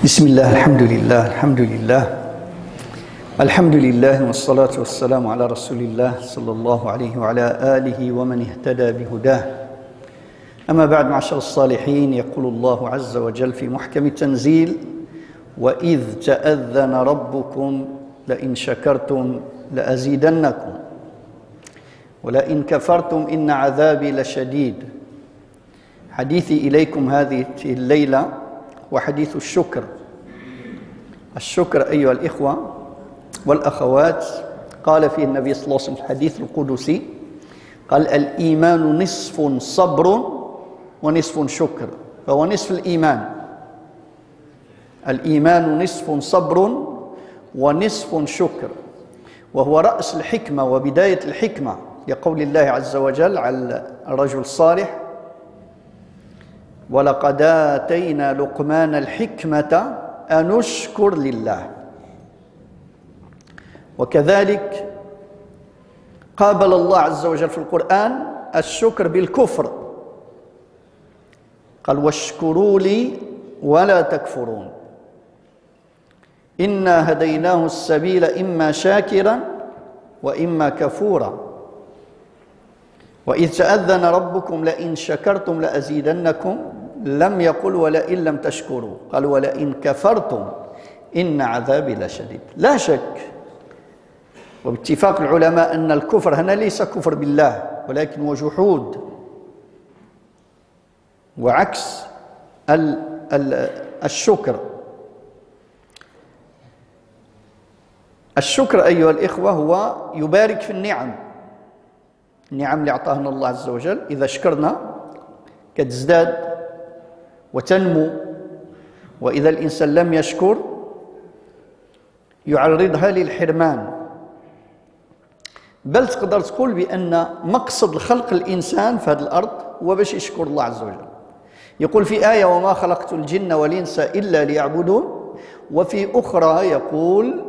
بسم الله الحمد لله والصلاة والسلام على رسول الله صلى الله عليه وعلى آله ومن اهتدى بهداه. أما بعد، معشر الصالحين، يقول الله عز وجل في محكم التنزيل: وإذ تأذن ربكم لئن شكرتم لأزيدنكم ولئن كفرتم إن عذابي لشديد. حديثي إليكم هذه الليلة وحديث الشكر. الشكر أيها الإخوة والأخوات، قال فيه النبي صلى الله عليه وسلم في الحديث القدسي، قال: الإيمان نصف صبر ونصف شكر، فهو نصف الإيمان. الإيمان نصف صبر ونصف شكر، وهو رأس الحكمة وبداية الحكمة، لقول الله عز وجل على الرجل الصالح: ولقد آتينا لقمان الحكمة أن اشكر لله. وكذلك قابل الله عز وجل في القرآن الشكر بالكفر، قال: واشكروا لي ولا تكفرون إنا هديناه السبيل إما شاكرا وإما كفورا. وإذ تأذن ربكم لئن شكرتم لأزيدنكم، لم يقل ولئن لم تشكروا، قال: ولئن كفرتم إن عذابي لشديد. لا شك وباتفاق العلماء أن الكفر هنا ليس كفر بالله، ولكن هو جحود وعكس الشكر. الشكر أيها الإخوة هو يبارك في النعم اللي أعطاهنا الله عز وجل. إذا شكرنا كتزداد وتنمو، وإذا الإنسان لم يشكر يعرضها للحرمان. بل تقدر تقول بأن مقصد خلق الإنسان في هذه الأرض هو باش يشكر الله عز وجل. يقول في آية: وما خلقت الجن والإنس إلا ليعبدون. وفي أخرى يقول: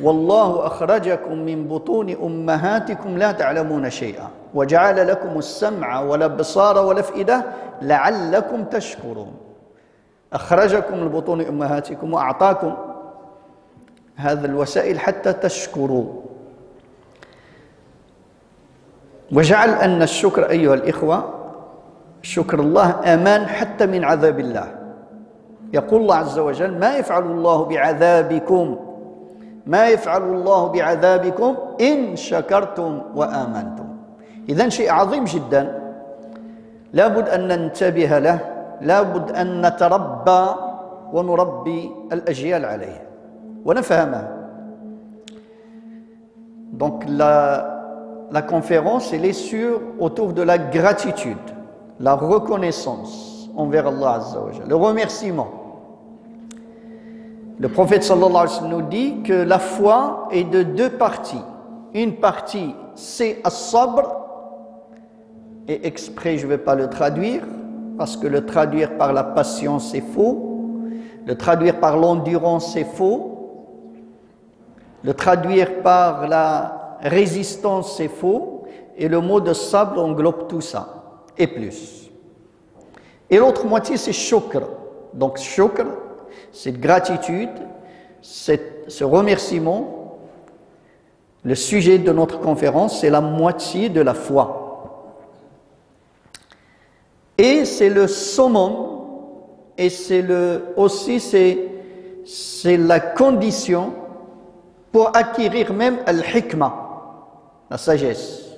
والله أخرجكم من بطون أمهاتكم لا تعلمون شيئا وجعل لكم السمع والأبصار والأفئدة لعلكم تشكرون. أخرجكم من بطون أمهاتكم وأعطاكم هذا الوسائل حتى تشكروا. وجعل أن الشكر أيها الإخوة، شكر الله أمان حتى من عذاب الله. يقول الله عز وجل: ما يفعل الله بعذابكم إن شكرتم وآمنتم. إذن شيء عظيم جدا لابد أن ننتبه له، لابد أن نتربى ونربي الأجيال عليه ونفهمه. Donc la conférence elle est autour de la gratitude, la reconnaissance envers Allah Azza wa Jalla, le remerciement. Le prophète sallallahu alayhi wa sallam nous dit que la foi est de deux parties. Une partie, c'est as-sabr, et exprès je ne vais pas le traduire, parce que le traduire par la patience c'est faux, le traduire par l'endurance c'est faux, le traduire par la résistance c'est faux, et le mot de sabr englobe tout ça, et plus. Et l'autre moitié c'est shukr. Donc shukr, cette gratitude, ce remerciement. Le sujet de notre conférence, c'est la moitié de la foi. Et c'est le summum, et c'est la condition pour acquérir même al-hikmah, la sagesse.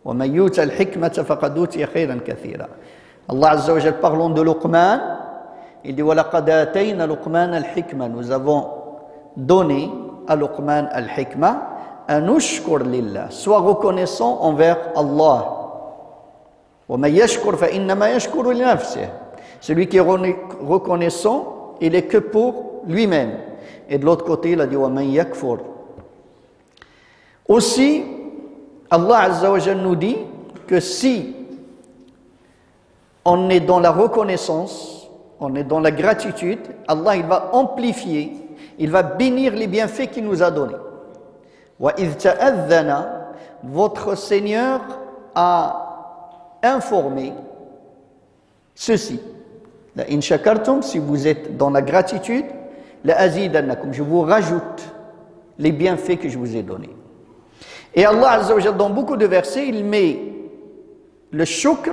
وَمَنْ يُؤْتَ الْحِكْمَةَ فَقَدْ أُوتِيَ خَيْرًا كَثِيرًا. Allah Azza wa Jalla, parlons de Luqman. Il dit: وَلَقَدْ آتَيْنَا لُقْمَانَ الْحِكْمَةَ. Nous avons donné à Luqman al-hikmah, أَنْ أُشْكُرْ لِلَّهِ, sois reconnaissant envers Allah. وَمَنْ يَشْكُرْ فَإِنَّمَا يَشْكُرُ لِنَفْسِهِ. Celui qui est reconnaissant, il est que pour lui-même. Et de l'autre côté, il a dit: وَمَنْ يَكْفُرْ. Aussi, Allah Azza wa Jalla nous dit que si on est dans la reconnaissance, on est dans la gratitude, Allah il va amplifier, il va bénir les bienfaits qu'il nous a donnés. وَإِذْ تَأَذَّنَ, votre Seigneur a informé ceci. La in shakartum, si vous êtes dans la gratitude, la azidannakum, je vous rajoute les bienfaits que je vous ai donnés. Et Allah Azza wa Jalla, dans beaucoup de versets, il met le shukr,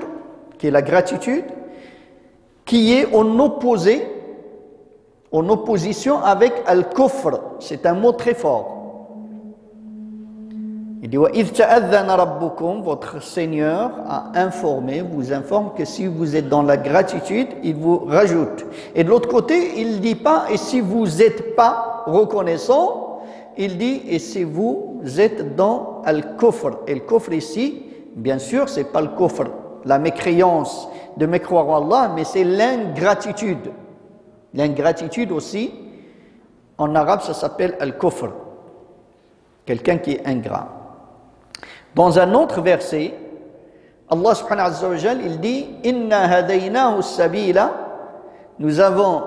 qui est la gratitude, qui est en opposition avec al-kufr. C'est un mot très fort. Il dit, وَإِذْ تَأَذَّنَ رَبُّكُمْ, votre Seigneur a informé, vous informe que si vous êtes dans la gratitude, il vous rajoute. Et de l'autre côté, il ne dit pas, et si vous n'êtes pas reconnaissant, il dit, et si vous êtes dans al-kufr. Et le kufr ici, bien sûr, ce n'est pas le kufr, la mécréance de mécroire en Allah, mais c'est l'ingratitude. L'ingratitude aussi, en arabe, ça s'appelle al-kufr. Quelqu'un qui est ingrat. Dans un autre verset, Allah subhanahu wa ta'ala, il dit Inna hadaynahu sabila, nous avons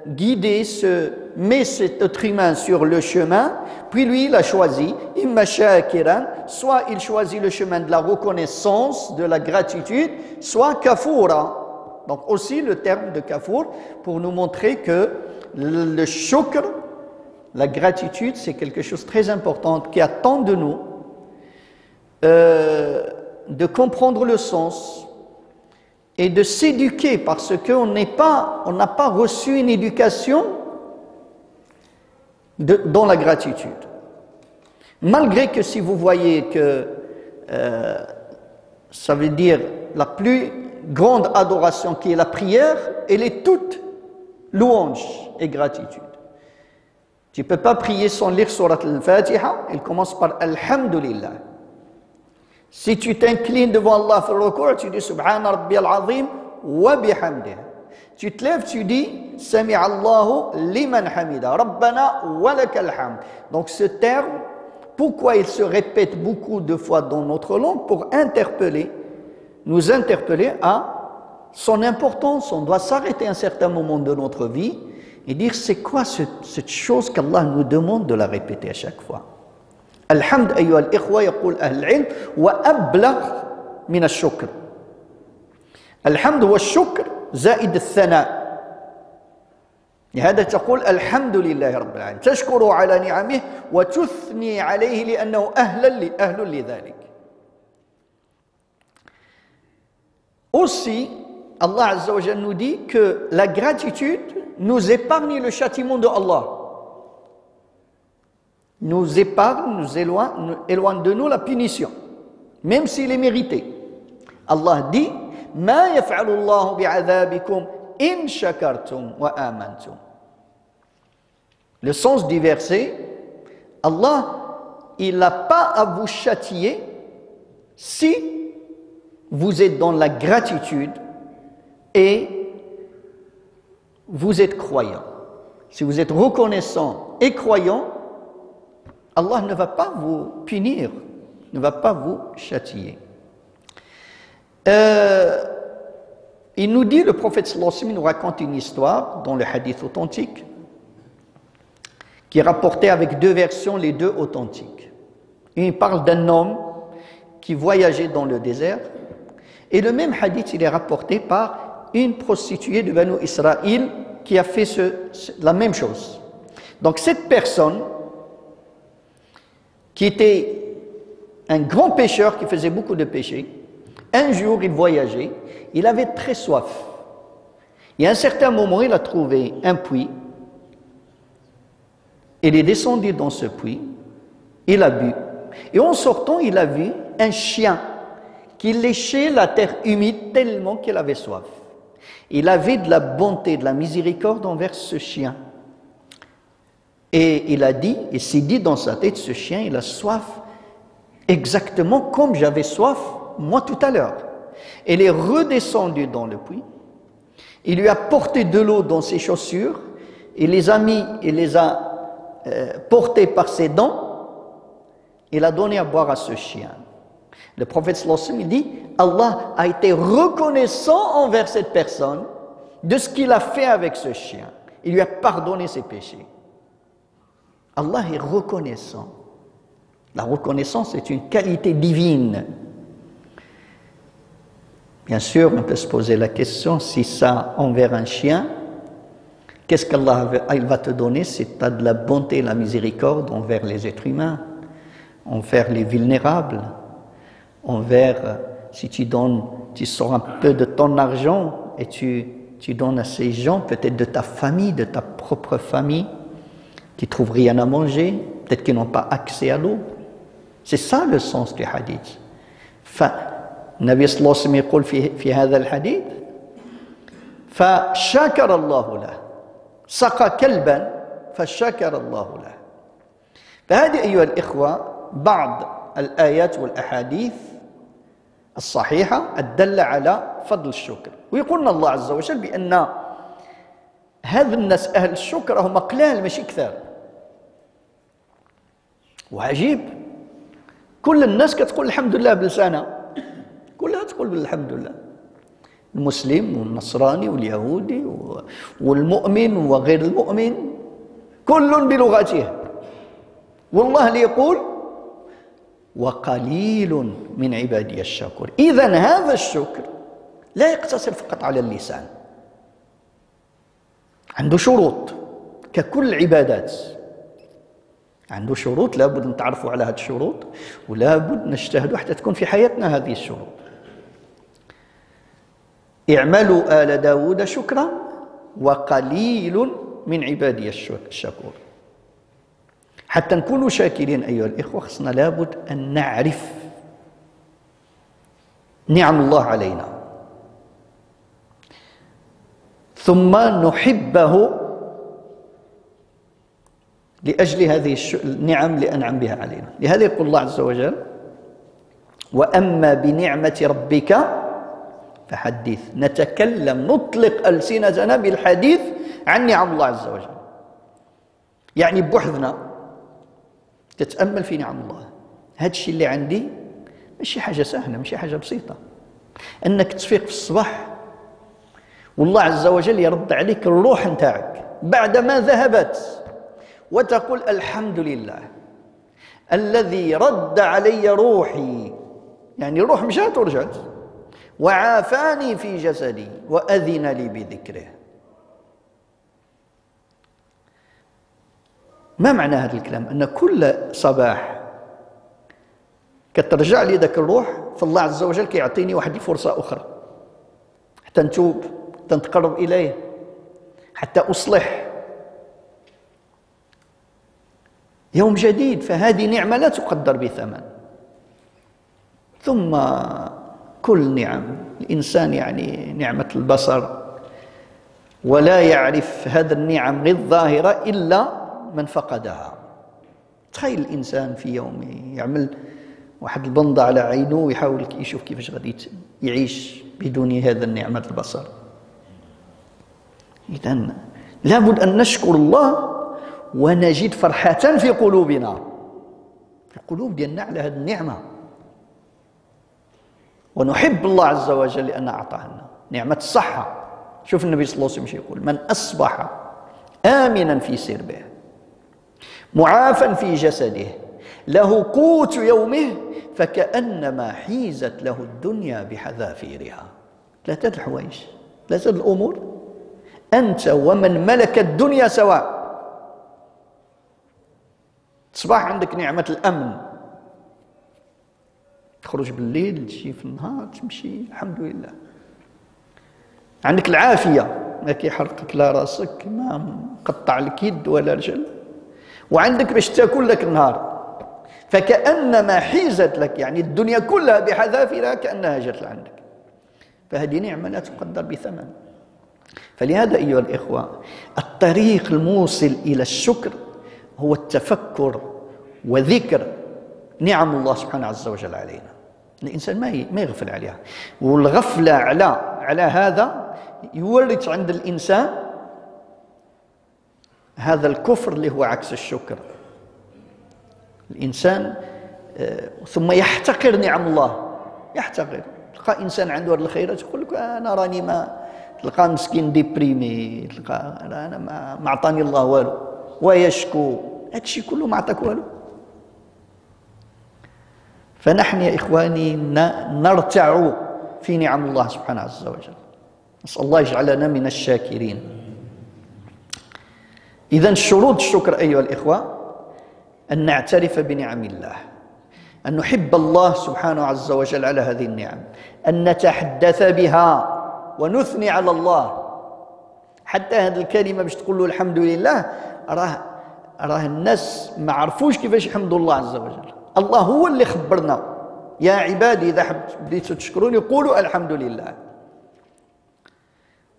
guidé cet être humain sur le chemin, puis lui il a choisi imma shakiran, soit il choisit le chemin de la reconnaissance, de la gratitude, soit kafura. Donc aussi le terme de kafur pour nous montrer que le shukr, la gratitude, c'est quelque chose de très important qui attend de nous de comprendre le sens et de s'éduquer parce qu'on n'a pas reçu une éducation dans la gratitude. Malgré que si vous voyez que ça veut dire la plus grande adoration qui est la prière, elle est toute louange et gratitude. Tu ne peux pas prier sans lire surat al-Fatiha, elle commence par Alhamdulillah. Si tu t'inclines devant Allah pour le recours, tu dis Subhana Rabbi al-Azim wa bihamdih. Tu te lèves, tu dis Sami'a Allahu liman hamida, Rabbana wa lakal hamd. Donc ce terme, pourquoi il se répète beaucoup de fois dans notre langue? Pour nous interpeller à son importance. On doit s'arrêter à un certain moment de notre vie et dire c'est quoi cette chose qu'Allah nous demande de la répéter à chaque fois. الحمد أيها الإخوة يقول أهل العلم وأبلغ من الشكر. الحمد والشكر زائد الثناء. لهذا تقول الحمد لله رب العالمين، تشكره على نعمه وتثني عليه لأنه أهل لذلك. Aussi, Allah Azza wa Jalla nous dit que la gratitude nous épargne le châtiment de Allah. Nous épargne, nous éloigne de nous la punition, même s'il est mérité. Allah dit Ma yaf'alu Allahu bi'adhabikum in shakartum wa amantum. Le sens du verset, Allah, il n'a pas à vous châtier si vous êtes dans la gratitude et vous êtes croyant. Si vous êtes reconnaissant et croyant, Allah ne va pas vous punir, ne va pas vous châtier. Il nous dit, le prophète sallallahu alayhi wa sallam nous raconte une histoire dans le hadith authentique qui est rapporté avec deux versions, les deux authentiques. Il parle d'un homme qui voyageait dans le désert et le même hadith il est rapporté par une prostituée de Banu Israël qui a fait la même chose. Donc cette personne qui était un grand pêcheur qui faisait beaucoup de péchés, un jour il voyageait, il avait très soif. Et à un certain moment, il a trouvé un puits, il est descendu dans ce puits, il a bu, et en sortant, il a vu un chien qui léchait la terre humide tellement qu'il avait soif. Il avait de la bonté, de la miséricorde envers ce chien. Et il a dit, il s'est dit dans sa tête, ce chien, il a soif exactement comme j'avais soif moi tout à l'heure. Il est redescendu dans le puits, il lui a porté de l'eau dans ses chaussures, il les a mis, il les a portés par ses dents, il a donné à boire à ce chien. Le prophète sallallahu alayhi wa sallam dit, Allah a été reconnaissant envers cette personne de ce qu'il a fait avec ce chien. Il lui a pardonné ses péchés. Allah est reconnaissant. La reconnaissance est une qualité divine. Bien sûr, on peut se poser la question, si ça envers un chien, qu'est-ce qu'Allah va te donner si tu as de la bonté et la miséricorde envers les êtres humains, envers les vulnérables, envers, si tu sors un peu de ton argent et tu donnes à ces gens, peut-être de ta famille, de ta propre famille, qui ne trouvent rien à manger, peut-être qu'ils n'ont pas accès à l'eau. C'est ça le sens du hadith. النبي صلى الله عليه وسلم يقول في هذا الحديث فشكر الله له سقى كلبا فشكر الله له. فهذه أيها الإخوة بعض الآيات والأحاديث الصحيحة الدالة على فضل الشكر. ويقولنا الله عز وجل بأن هذا الناس أهل الشكر هم قلال ماشي كثار. وعجيب كل الناس كتقول الحمد لله بلسانها، كلها تقول الحمد لله، المسلم والنصراني واليهودي والمؤمن وغير المؤمن كل بلغته. والله اللي يقول وقليل من عبادي الشكور. إذن هذا الشكر لا يقتصر فقط على اللسان، عنده شروط ككل العبادات، عنده شروط لابد نتعرفوا على هذه الشروط ولابد نجتهدوا حتى تكون في حياتنا هذه الشروط. اعملوا آل داود شكرا وقليل من عبادي الشكور. حتى نكونوا شاكرين أيها الإخوة خصنا لابد أن نعرف نعم الله علينا ثم نحبه لأجل هذه النعم اللي أنعم بها علينا. لهذا يقول الله عز وجل وأما بنعمة ربك فحدث. نتكلم نطلق ألسنتنا بالحديث عن نعم الله عز وجل، يعني بوحدنا تتأمل في نعم الله. هذا الشيء اللي عندي ماشي حاجة سهلة، ماشي حاجة بسيطة، أنك تفيق في الصباح والله عز وجل يرد عليك الروح نتاعك بعدما ذهبت وتقول الحمد لله الذي رد علي روحي، يعني الروح مشات ورجعت، وعافاني في جسدي وأذن لي بذكره. ما معنى هذا الكلام؟ أن كل صباح كترجع لي ذاك الروح فالله عز وجل كيعطيني واحد الفرصة أخرى حتى نتوب، حتى نتقرب إليه، حتى أصلح يوم جديد. فهذه نعمة لا تقدر بثمن. ثم كل نعم الإنسان، يعني نعمة البصر، ولا يعرف هذا النعم غير الظاهرة إلا من فقدها. تخيل الإنسان في يوم يعمل واحد البنضة على عينه ويحاول يشوف كيفاش غادي يعيش بدون هذا النعمة البصر. إذن لابد أن نشكر الله ونجد فرحة في قلوبنا، في القلوب ديالنا على هذه النعمة، ونحب الله عز وجل لأن أعطانا نعمة الصحة. شوف النبي صلى الله عليه وسلم يقول من أصبح آمنا في سربه معافا في جسده له قوت يومه فكأنما حيزت له الدنيا بحذافيرها. ثلاثة الحوايج، ثلاثة الأمور، أنت ومن ملك الدنيا سواء. تصبح عندك نعمة الأمن، تخرج بالليل تجي في النهار تمشي الحمد لله. عندك العافية، ما كيحرقك لا راسك ما مقطع لك يد ولا رجل، وعندك باش تاكل لك النهار فكأنما حيزت لك، يعني الدنيا كلها بحذافيرها كأنها جات لعندك. فهذه نعمة لا تقدر بثمن. فلهذا أيها الإخوة الطريق الموصل إلى الشكر هو التفكر وذكر نعم الله سبحانه عز وجل علينا. الإنسان ما يغفل عليها، والغفلة على هذا يورث عند الإنسان هذا الكفر اللي هو عكس الشكر. الإنسان ثم يحتقر نعم الله، يحتقر. تلقى إنسان عنده هذه الخيرات يقول لك أنا راني ما، تلقى مسكين ديبريمي، تلقى أنا ما أعطاني الله والو، ويشكو. هذا الشيء كله ما أعطاك والو. فنحن يا إخواني نرتع في نعم الله سبحانه عز وجل. نسأل الله يجعلنا من الشاكرين. إذن شروط الشكر أيها الإخوة أن نعترف بنعم الله، أن نحب الله سبحانه عز وجل على هذه النعم، أن نتحدث بها ونثني على الله. حتى هذه الكلمة باش تقول له الحمد لله راه الناس ما عرفوش كيفاش يحمدوا الله عز وجل. الله هو اللي خبرنا يا عبادي إذا بديتوا تشكروني قولوا الحمد لله.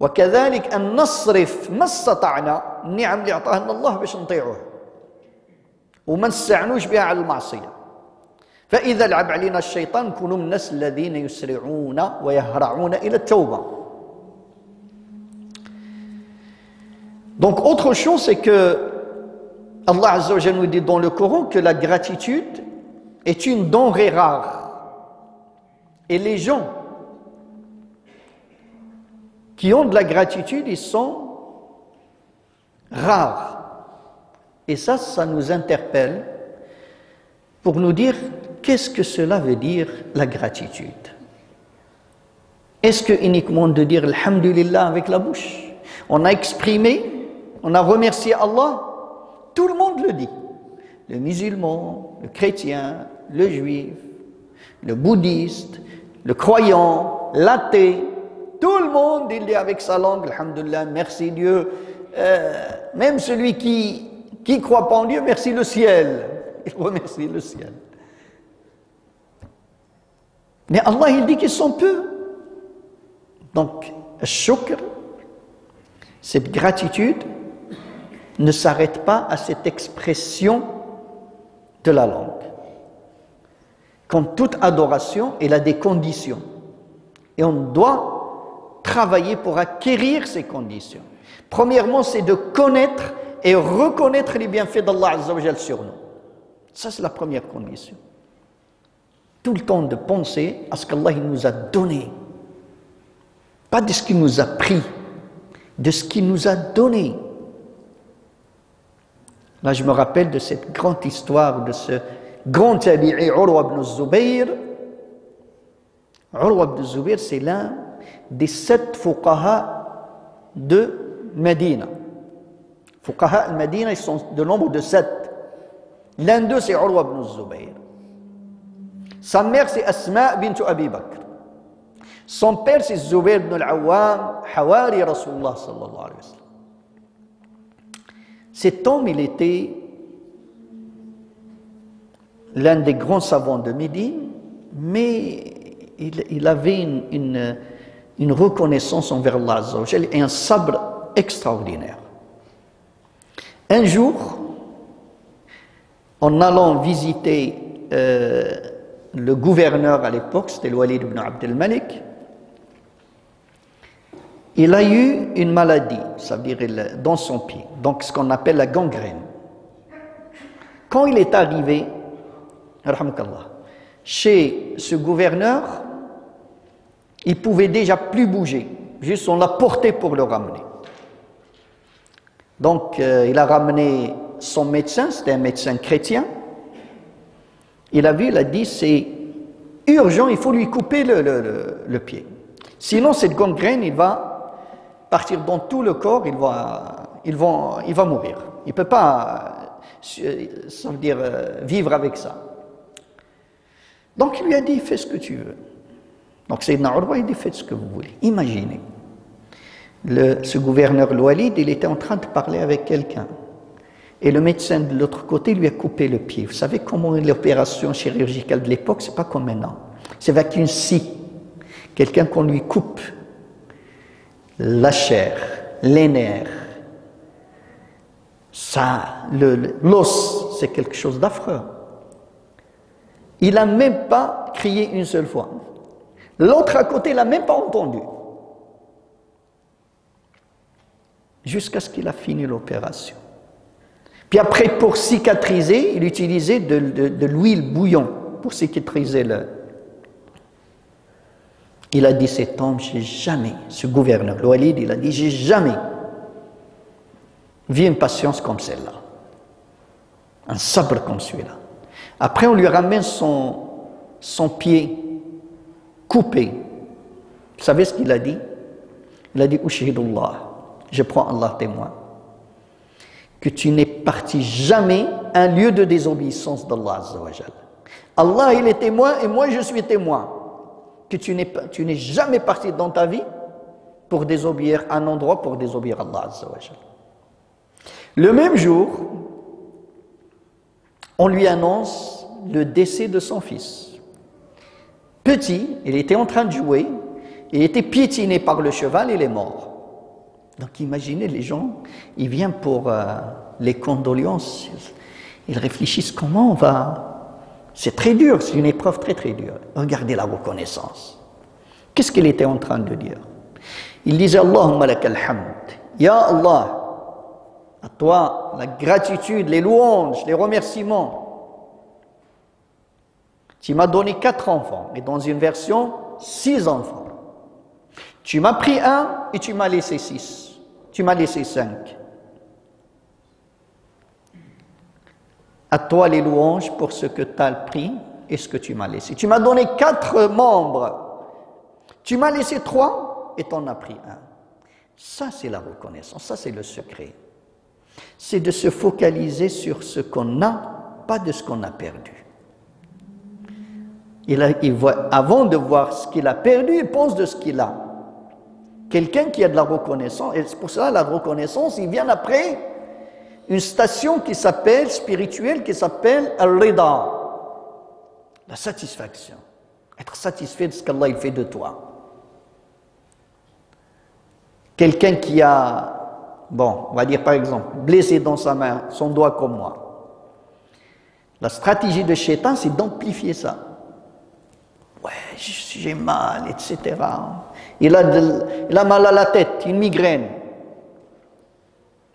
وكذلك أن نصرف ما استطعنا النعم اللي أعطاها الله باش نطيعوه وما نستعنوش بها على المعصية. فإذا لعب علينا الشيطان نكونوا من الناس الذين يسرعون ويهرعون إلى التوبة. Donc autre chose, c'est que Allah Azza wa Jalla nous dit dans le Coran que la gratitude est une denrée rare. Et les gens qui ont de la gratitude, ils sont rares. Et ça nous interpelle pour nous dire qu'est-ce que cela veut dire la gratitude. Est-ce que uniquement de dire Alhamdulillah avec la bouche? On a exprimé, on a remercié Allah, tout le monde le dit. Le musulman, le chrétien, le juif, le bouddhiste, le croyant, l'athée, tout le monde il dit avec sa langue Alhamdulillah, merci Dieu. Même celui qui ne croit pas en Dieu, merci le ciel. Il remercie le ciel. Mais Allah il dit qu'ils sont peu. Donc, shukr, cette gratitude, ne s'arrête pas à cette expression de la langue. Comme toute adoration, elle a des conditions. Et on doit travailler pour acquérir ces conditions. Premièrement, c'est de connaître et reconnaître les bienfaits d'Allah Azza wa Jal sur nous. Ça, c'est la première condition. Tout le temps de penser à ce qu'Allah nous a donné. Pas de ce qu'il nous a pris, de ce qu'il nous a donné. Là, je me rappelle de cette grande histoire de ce grand tabi'i Urwa ibn Zubayr. Urwa ibn Zubayr, c'est l'un des 7 fuqaha de Médine. Fuqaha al-Médine, ils sont de nombre de 7. L'un d'eux, c'est Urwa ibn Zubayr. Sa mère, c'est Asma bint Abi Bakr. Son père, c'est Zubayr ibn al-Awwam, Hawari Rasulullah sallallahu alayhi wa sallam. Cet homme, il était l'un des grands savants de Médine, mais il avait une reconnaissance envers Allah Azza wa Jal et un sabre extraordinaire. Un jour, en allant visiter le gouverneur à l'époque, c'était le Walid ibn Abd al-Malik, il a eu une maladie, ça veut dire dans son pied, donc ce qu'on appelle la gangrène. Quand il est arrivé, chez ce gouverneur, il pouvait déjà plus bouger, juste on l'a porté pour le ramener. Donc il a ramené son médecin, c'était un médecin chrétien. Il a vu, il a dit c'est urgent, il faut lui couper le pied. Sinon cette gangrène, il va partir dans tout le corps, il va mourir. Il ne peut pas, ça veut dire, vivre avec ça. Donc il lui a dit, fais ce que tu veux. Donc Sayyidina Urwa, il dit, faites ce que vous voulez. Imaginez, ce gouverneur Walid, il était en train de parler avec quelqu'un. Et le médecin de l'autre côté lui a coupé le pied. Vous savez comment l'opération chirurgicale de l'époque, c'est pas comme maintenant. C'est avec une scie. Quelqu'un qu'on lui coupe la chair, les nerfs, ça, l'os, c'est quelque chose d'affreux. Il n'a même pas crié une seule fois. L'autre à côté, il n'a même pas entendu. Jusqu'à ce qu'il a fini l'opération. Puis après, pour cicatriser, il utilisait de l'huile bouillon pour cicatriser Il a dit, cet homme, j'ai jamais, ce gouverneur, le Walid, il a dit, j'ai jamais vu une patience comme celle-là. Un sabre comme celui-là. Après, on lui ramène son pied coupé. Vous savez ce qu'il a dit? Il a dit, Ushhidullah, je prends Allah témoin, que tu n'es parti jamais un lieu de désobéissance d'Allah Azza wa Jal. Allah, il est témoin et moi, je suis témoin. Que tu n'es jamais parti dans ta vie pour désobéir à un endroit, pour désobéir à Allah Azza wa Jal. Le même jour, on lui annonce le décès de son fils. Petit, il était en train de jouer, il était piétiné par le cheval, il est mort. Donc imaginez les gens, ils viennent pour les condoléances, ils réfléchissent comment on va... C'est très dur, c'est une épreuve très très dure. Regardez la reconnaissance. Qu'est-ce qu'il était en train de dire? Il disait Allahumma lakal hamd. Ya Allah, à toi la gratitude, les louanges, les remerciements. Tu m'as donné 4 enfants, et dans une version, 6 enfants. Tu m'as pris un et tu m'as laissé 6. Tu m'as laissé 5. À toi les louanges pour ce que tu as pris et ce que tu m'as laissé. Tu m'as donné 4 membres. Tu m'as laissé 3 et tu en as pris un. Ça, c'est la reconnaissance. Ça, c'est le secret. C'est de se focaliser sur ce qu'on a, pas de ce qu'on a perdu. Avant de voir ce qu'il a perdu, il pense de ce qu'il a. Quelqu'un qui a de la reconnaissance, et c'est pour cela la reconnaissance, il vient après une station qui s'appelle, spirituelle, qui s'appelle Al-Rida, la satisfaction. Être satisfait de ce qu'Allah il fait de toi. Quelqu'un qui a, bon, on va dire par exemple, blessé dans sa main, son doigt comme moi. La stratégie de Shaitan, c'est d'amplifier ça. Ouais, j'ai mal, etc. Il a mal à la tête, une migraine.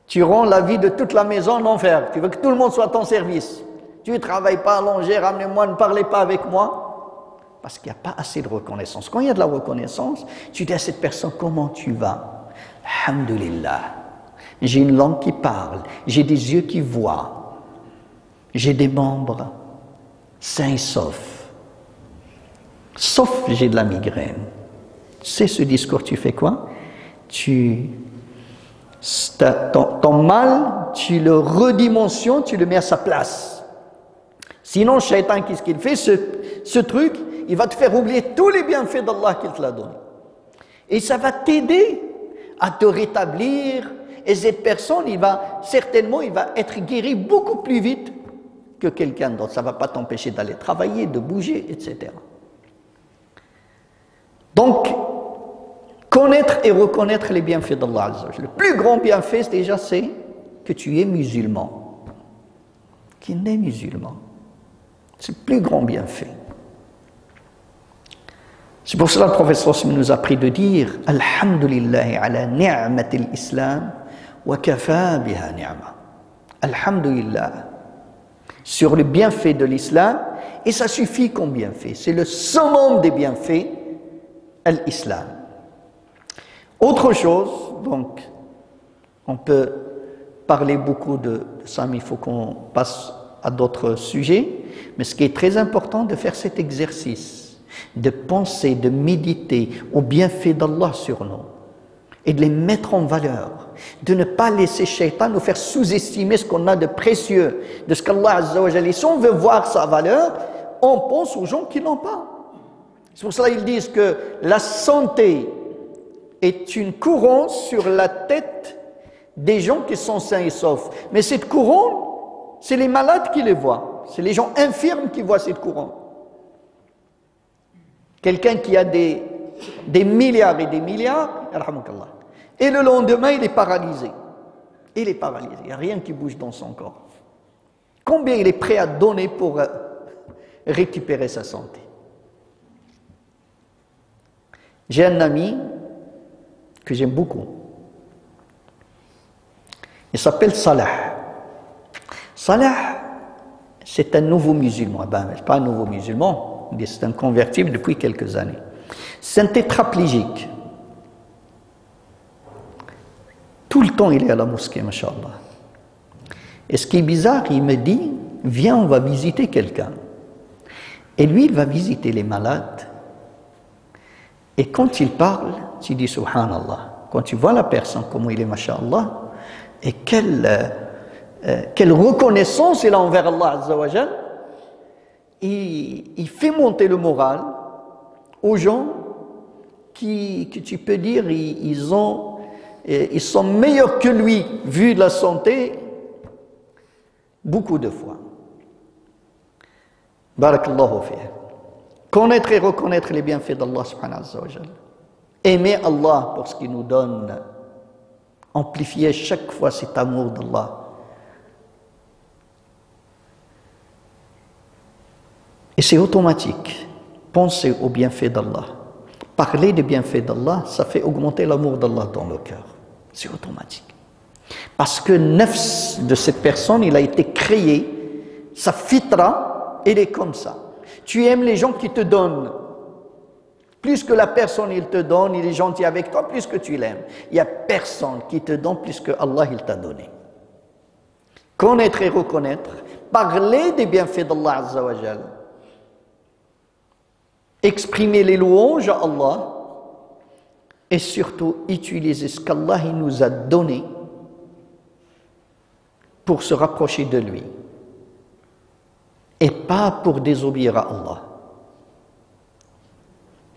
Tu rends la vie de toute la maison en enfer. Tu veux que tout le monde soit à ton service. Tu ne travailles pas, allongez, ramenez-moi, ne parlez pas avec moi. Parce qu'il n'y a pas assez de reconnaissance. Quand il y a de la reconnaissance, tu dis à cette personne, comment tu vas? Alhamdulillah. J'ai une langue qui parle, j'ai des yeux qui voient, j'ai des membres sains et saufs. Sauf j'ai de la migraine. C'est ce discours, tu fais quoi? Ton mal, tu le redimensionnes, tu le mets à sa place. Sinon, Shaitan, qu'est-ce qu'il fait? Ce truc, il va te faire oublier tous les bienfaits d'Allah qu'il te l'a donné. Et ça va t'aider à te rétablir. Et cette personne, il va être guéri beaucoup plus vite que quelqu'un d'autre. Ça ne va pas t'empêcher d'aller travailler, de bouger, etc. Donc, connaître et reconnaître les bienfaits d'Allah Azza wa Jalla. Le plus grand bienfait, déjà, c'est que tu es musulman. Qu'il est musulman. C'est le plus grand bienfait. C'est pour cela que le professeur nous a appris de dire Alhamdulillah ala ni'matil islam wa kafa biha ni'ma. Alhamdulillah sur le bienfait de l'islam, et ça suffit comme bienfait. C'est le summum des bienfaits, l'islam. Autre chose, donc, on peut parler beaucoup de ça, mais il faut qu'on passe à d'autres sujets. Mais ce qui est très important, de faire cet exercice, de penser, de méditer aux bienfaits d'Allah sur nous, et de les mettre en valeur, de ne pas laisser Shaitan nous faire sous-estimer ce qu'on a de précieux, de ce qu'Allah Azza wa Jalla. Si on veut voir sa valeur, on pense aux gens qui n'ont pas. C'est pour cela qu'ils disent que la santé est une couronne sur la tête des gens qui sont sains et saufs. Mais cette couronne, c'est les malades qui les voient. C'est les gens infirmes qui voient cette couronne. Quelqu'un qui a des milliards et des milliards, et le lendemain, il est paralysé. Il est paralysé. Il n'y a rien qui bouge dans son corps. Combien il est prêt à donner pour récupérer sa santé? J'ai un ami que j'aime beaucoup. Il s'appelle Salah. Salah, c'est un nouveau musulman. Ben, c'est pas un nouveau musulman, c'est un converti depuis quelques années. C'est un tétraplégique. Tout le temps, il est à la mosquée, mashallah. Et ce qui est bizarre, il me dit, viens, on va visiter quelqu'un. Et lui, il va visiter les malades. Et quand il parle, tu dis Subhanallah. Quand tu vois la personne, comment il est, masha'Allah, et quelle reconnaissance il a envers Allah Azza wa Jal, il fait monter le moral aux gens que tu peux dire ils sont meilleurs que lui, vu de la santé, beaucoup de fois. Barakallahu fihi. Connaître et reconnaître les bienfaits d'Allah subhanahu wa ta'ala. Aimer Allah pour ce qu'il nous donne. Amplifier chaque fois cet amour d'Allah. Et c'est automatique. Penser aux bienfaits d'Allah. Parler des bienfaits d'Allah, ça fait augmenter l'amour d'Allah dans le cœur. C'est automatique. Parce que le nafs de cette personne, il a été créé, sa fitra, elle est comme ça. Tu aimes les gens qui te donnent. Plus que la personne, il te donne, il est gentil avec toi, plus que tu l'aimes. Il n'y a personne qui te donne plus que Allah, il t'a donné. Connaître et reconnaître, parler des bienfaits d'Allah Azza wa Jal. Exprimer les louanges à Allah et surtout utiliser ce qu'Allah nous a donné pour se rapprocher de lui et pas pour désobéir à Allah.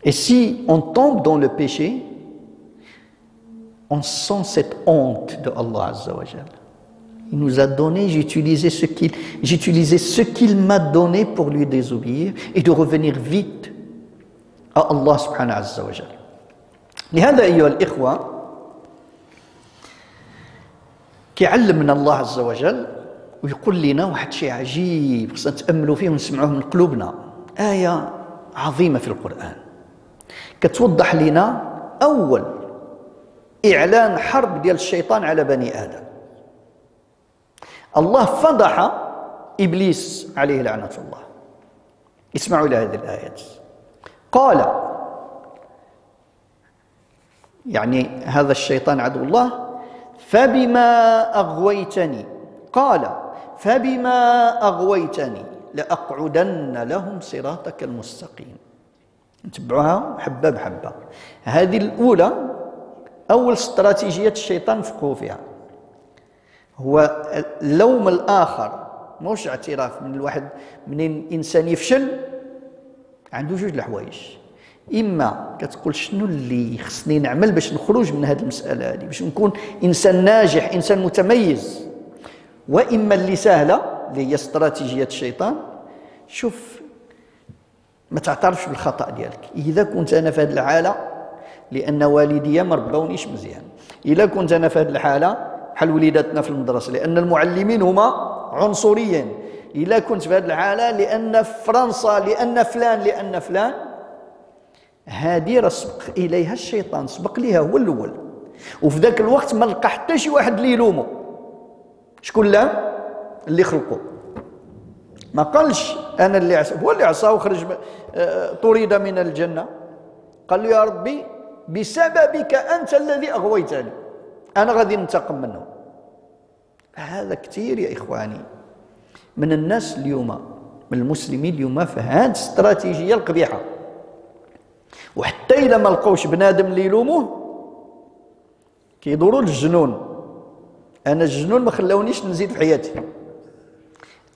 Et si on tombe dans le péché, on sent cette honte de Allah Azza wa Jal. Il nous a donné, j'ai utilisé ce qu'il m'a donné pour lui désobéir et de revenir vite à Allah subhanahu azza wa jal. لهذا أيها الإخوة كيعلمنا الله عز وجل ويقول لنا واحد شيء عجيب خصنا نتأملوا فيه ونسمعوه من قلوبنا. آية عظيمة في القرآن كتوضح لنا أول إعلان حرب ديال الشيطان على بني آدم. الله فضح إبليس عليه لعنة الله. اسمعوا إلى هذه الآيات. قال يعني هذا الشيطان عدو الله فبما أغويتني قال فبما أغويتني لأقعدن لهم صراطك المستقيم. نتبعوها حبة بحبة. هذه الأولى أول استراتيجية الشيطان فقهوا فيها هو اللوم الآخر موش اعتراف من الواحد من الإنسان يفشل عنده جوج الحوايج. إما كتقول شنو اللي خصني نعمل باش نخرج من هذه المسألة هذه باش نكون إنسان ناجح إنسان متميز، وإما اللي سهلة اللي هي استراتيجية الشيطان شوف ما تعترفش بالخطأ ديالك. إذا كنت أنا في هذه الحالة لأن والديا ما ربونيش مزيان، إذا كنت أنا في هذه الحالة بحال وليداتنا في المدرسة لأن المعلمين هما عنصريين، إذا كنت في هذه الحالة لأن فرنسا لأن فلان هذه راه سبق إليها الشيطان، سبق ليها هو الأول، وفي ذاك الوقت ما لقى حتى شي واحد اللي يلومه. شكون لا اللي خلقه؟ ما قالش أنا اللي عصى، هو اللي عصى وخرج طرد من الجنة. قال له يا ربي بسببك أنت الذي أغويتني، أنا غادي ننتقم منه. هذا كثير يا إخواني من الناس اليوم، من المسلمين اليوم في هذه الاستراتيجية القبيحة، وحتى إذا ما لقوش بنادم اللي يلوموه كيدوروا للجنون. أنا الجنون ما خلاونيش نزيد في حياتي،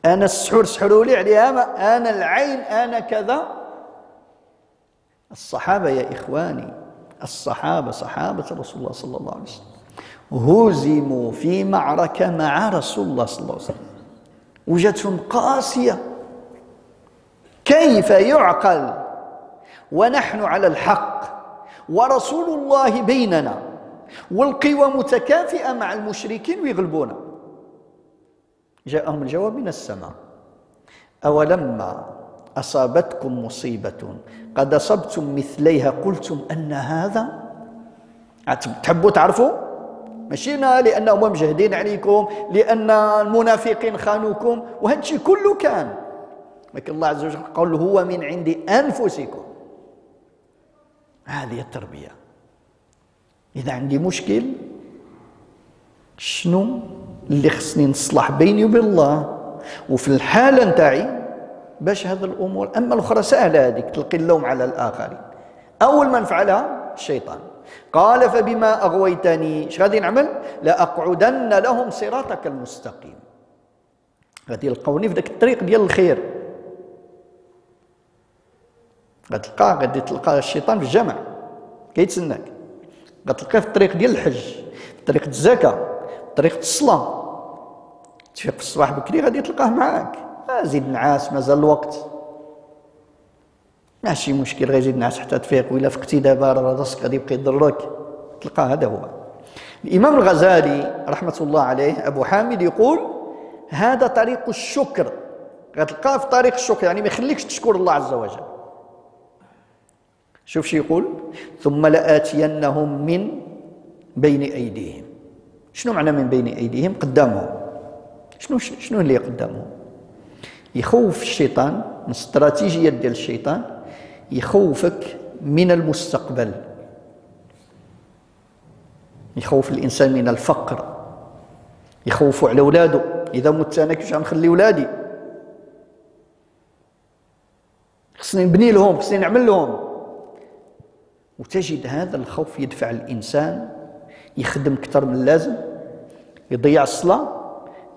أنا السحور سحروا لي عليها، أنا العين، أنا كذا. الصحابة يا إخواني، الصحابة صحابة رسول الله صلى الله عليه وسلم هزموا في معركة مع رسول الله صلى الله عليه وسلم وجدتهم قاسية. كيف يعقل ونحن على الحق ورسول الله بيننا والقوى متكافئة مع المشركين ويغلبونا؟ جاءهم الجواب من السماء: أولما أصابتكم مصيبة قد أصبتم مثليها قلتم أن هذا. تحبوا تعرفوا؟ ماشي لأنهم مجهدين عليكم، لأن المنافقين خانوكم، وهذا الشيء كله كان، لكن الله عز وجل قال هو من عند أنفسكم. هذه التربية. إذا عندي مشكل شنو اللي خصني نصلح بيني وبين الله وفي الحالة نتاعي باش هذا الأمور. أما الأخرى سهلة، هذيك تلقي اللوم على الآخرين. أول من فعلها الشيطان. قال فبما أغويتني اش غادي نعمل؟ لأقعدن لهم صراطك المستقيم. غادي يلقوني في ذاك الطريق ديال الخير. غادي تلقى الشيطان في الجامع كيتسناك، غتلقاه في الطريق ديال الحج، في طريقة الزكاة، في طريقة الصلاة. تفيق في الصباح بكري غادي تلقاه معاك، زيد نعاس مازال الوقت، ماشي مشكل، غير زيد نعاس حتى تفيق، وإلا فقتي دابا راسك غادي يبقى يضرك، تلقاه. هذا هو الإمام الغزالي رحمة الله عليه أبو حامد يقول هذا طريق الشكر، غتلقاه في طريق الشكر، يعني ما يخليكش تشكر الله عز وجل. شوف شي يقول: ثم لآتينهم من بين أيديهم. شنو معنى من بين أيديهم؟ قدامهم. شنو اللي قدامهم؟ يخوف الشيطان من الاستراتيجية ديال الشيطان، يخوفك من المستقبل، يخوف الإنسان من الفقر، يخوف على أولاده. إذا مت أنا كيفاش غنخلي ولادي؟ خصني نبني لهم، خصني نعمل لهم. وتجد هذا الخوف يدفع الإنسان يخدم أكثر من اللازم، يضيع الصلاة،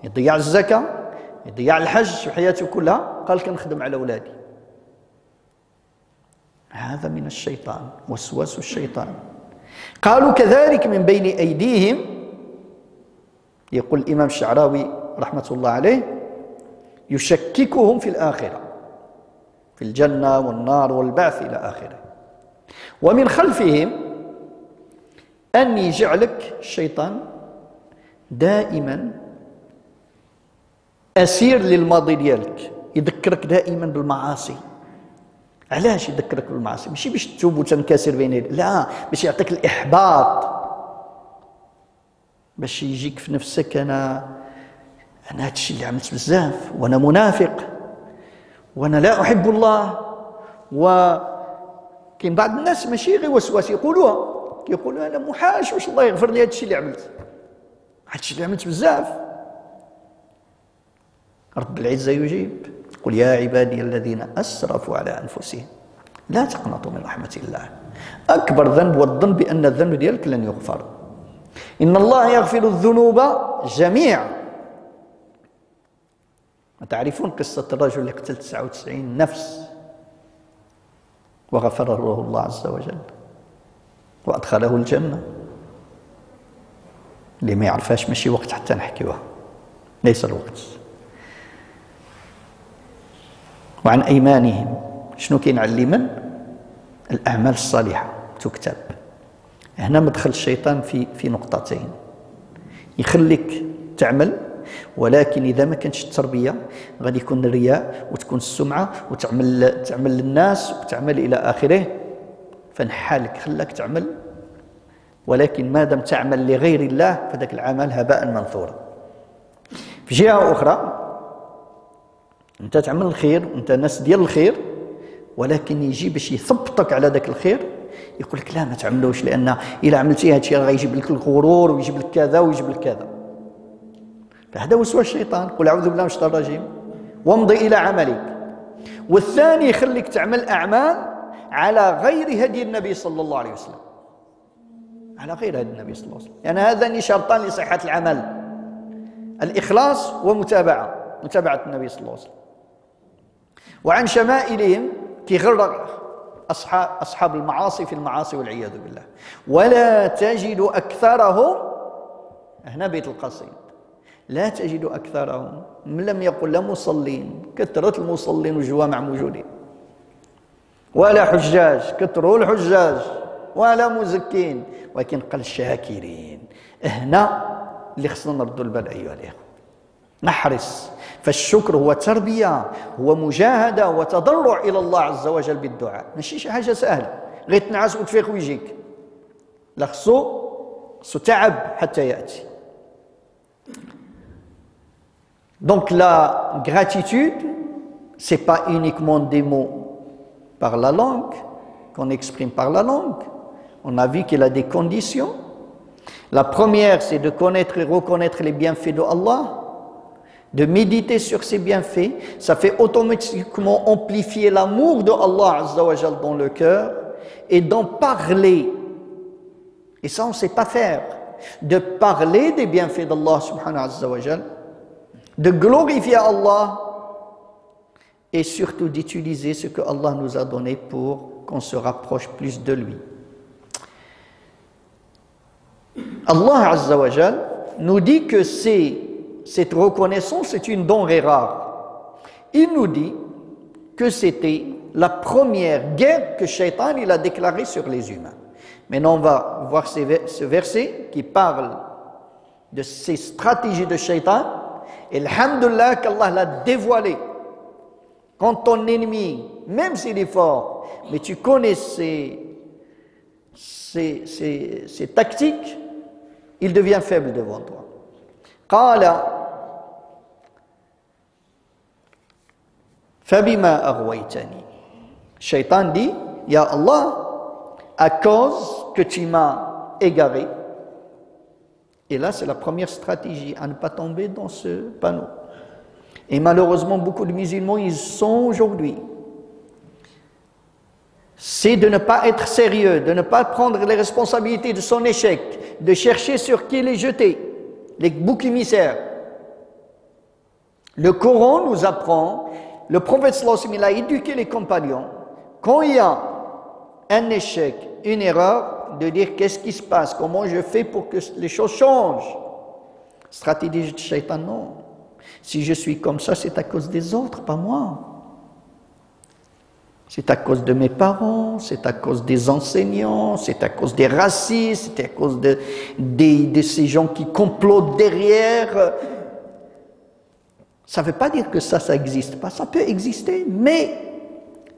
يضيع الزكاة، يضيع الحج في حياته كلها. قال كنخدم على أولادي. هذا من الشيطان، وسواس الشيطان. قالوا كذلك من بين أيديهم. يقول الإمام الشعراوي رحمة الله عليه: يشككهم في الآخرة، في الجنة والنار والبعث إلى آخره. ومن خلفهم أن يجعلك الشيطان دائما أسير للماضي ديالك، يذكرك دائما بالمعاصي. علاش يذكرك بالمعاصي؟ ماشي باش تتوب وتنكسر بين يديك، لا، باش يعطيك الإحباط، باش يجيك في نفسك أنا هذا الشيء اللي عملت بزاف، وأنا منافق، وأنا لا أحب الله. وكاين بعض الناس ماشي غير وسواس يقولوها، كيقولوا أنا محاش واش الله يغفر لي هذا الشيء اللي عملت، هذا الشيء اللي عملت بزاف. رب العزة يجيب: قل يا عبادي الذين أسرفوا على أنفسهم لا تقنطوا من رحمة الله. أكبر ذنب هو الظن بأن الذنب ديالك لن يغفر. إن الله يغفر الذنوب جميعا. تعرفون قصة الرجل اللي قتل 99 نفس وغفره الله عز وجل وأدخله الجنة؟ اللي ما يعرفهاش ماشي وقت حتى نحكيوها، ليس الوقت. وعن أيمانهم شنو كينعلمن؟ الأعمال الصالحة تكتب. هنا مدخل الشيطان في نقطتين: يخليك تعمل، ولكن إذا ما كانتش التربية غادي يكون الرياء وتكون السمعة وتعمل للناس وتعمل إلى آخره، فنحالك خلاك تعمل، ولكن ما دام تعمل لغير الله فذاك العمل هباء منثورا. في جهة أخرى أنت تعمل الخير وأنت ناس ديال الخير، ولكن يجي باش يثبطك على ذاك الخير، يقول لك لا ما تعملوش، لأن إلا عملتي هذا الشيء غيجيب لك الغرور ويجيب لك كذا ويجيب لك كذا. فهذا وسواس الشيطان. قل أعوذ بالله من الشيطان الرجيم وامضي إلى عملك. والثاني يخليك تعمل أعمال على غير هدي النبي صلى الله عليه وسلم، على غير هدي النبي صلى الله عليه وسلم. يعني هذان شرطان لصحة العمل: الإخلاص ومتابعة النبي صلى الله عليه وسلم. وعن شمائلهم كيغرق أصحاب المعاصي في المعاصي والعياذ بالله. ولا تجد أكثرهم، هنا بيت القصيد، لا تجد أكثرهم، لم يقل لا مصلين، كثرة المصلين والجوامع موجودين، ولا حجاج، كثروا الحجاج، ولا مزكين، ولكن قال شاكرين. هنا اللي خصنا نردوا البال أيها الإخوة، نحرص. فالشكر هو تربية، هو مجاهدة وتضرع إلى الله عز وجل بالدعاء، ماشي شي حاجة سهلة غير تنعس وتفيق ويجيك، لا خصو تعب حتى يأتي. Donc la gratitude, ce n'est pas uniquement des mots par la langue, qu'on exprime par la langue. On a vu qu'il a des conditions. La première, c'est de connaître et reconnaître les bienfaits de Allah, de méditer sur ces bienfaits. Ça fait automatiquement amplifier l'amour de Allah Azza wa Jal dans le cœur. et d'en parler. Et ça, on ne sait pas faire. De parler des bienfaits d'Allah subhanahu wa ta'ala, de glorifier Allah et surtout d'utiliser ce que Allah nous a donné pour qu'on se rapproche plus de lui. Allah azza wa jal nous dit que cette reconnaissance est une denrée rare. Il nous dit que c'était la première guerre que Shaitan il a déclarée sur les humains. Maintenant, on va voir ce verset qui parle de ces stratégies de Shaitan. Et alhamdulillah qu'Allah l'a dévoilé. Quand ton ennemi, même s'il est fort, mais tu connais ses tactiques, il devient faible devant toi. Qala fabima aghwaytani. Shaitan dit, Ya Allah, à cause que tu m'as égaré. Et là, c'est la première stratégie, à ne pas tomber dans ce panneau. Et malheureusement, beaucoup de musulmans, ils sont aujourd'hui. C'est de ne pas être sérieux, de ne pas prendre les responsabilités de son échec, de chercher sur qui les jeter, les boucs émissaires. Le Coran nous apprend, le prophète sallallahu alayhi wa sallam a éduqué les compagnons, quand il y a un échec, une erreur, de dire qu'est-ce qui se passe, comment je fais pour que les choses changent. Stratégie de Shaitan, non. Si je suis comme ça, c'est à cause des autres, pas moi. C'est à cause de mes parents, c'est à cause des enseignants, c'est à cause des racistes, c'est à cause de ces gens qui complotent derrière. Ça ne veut pas dire que ça n'existe pas. Ça peut exister, mais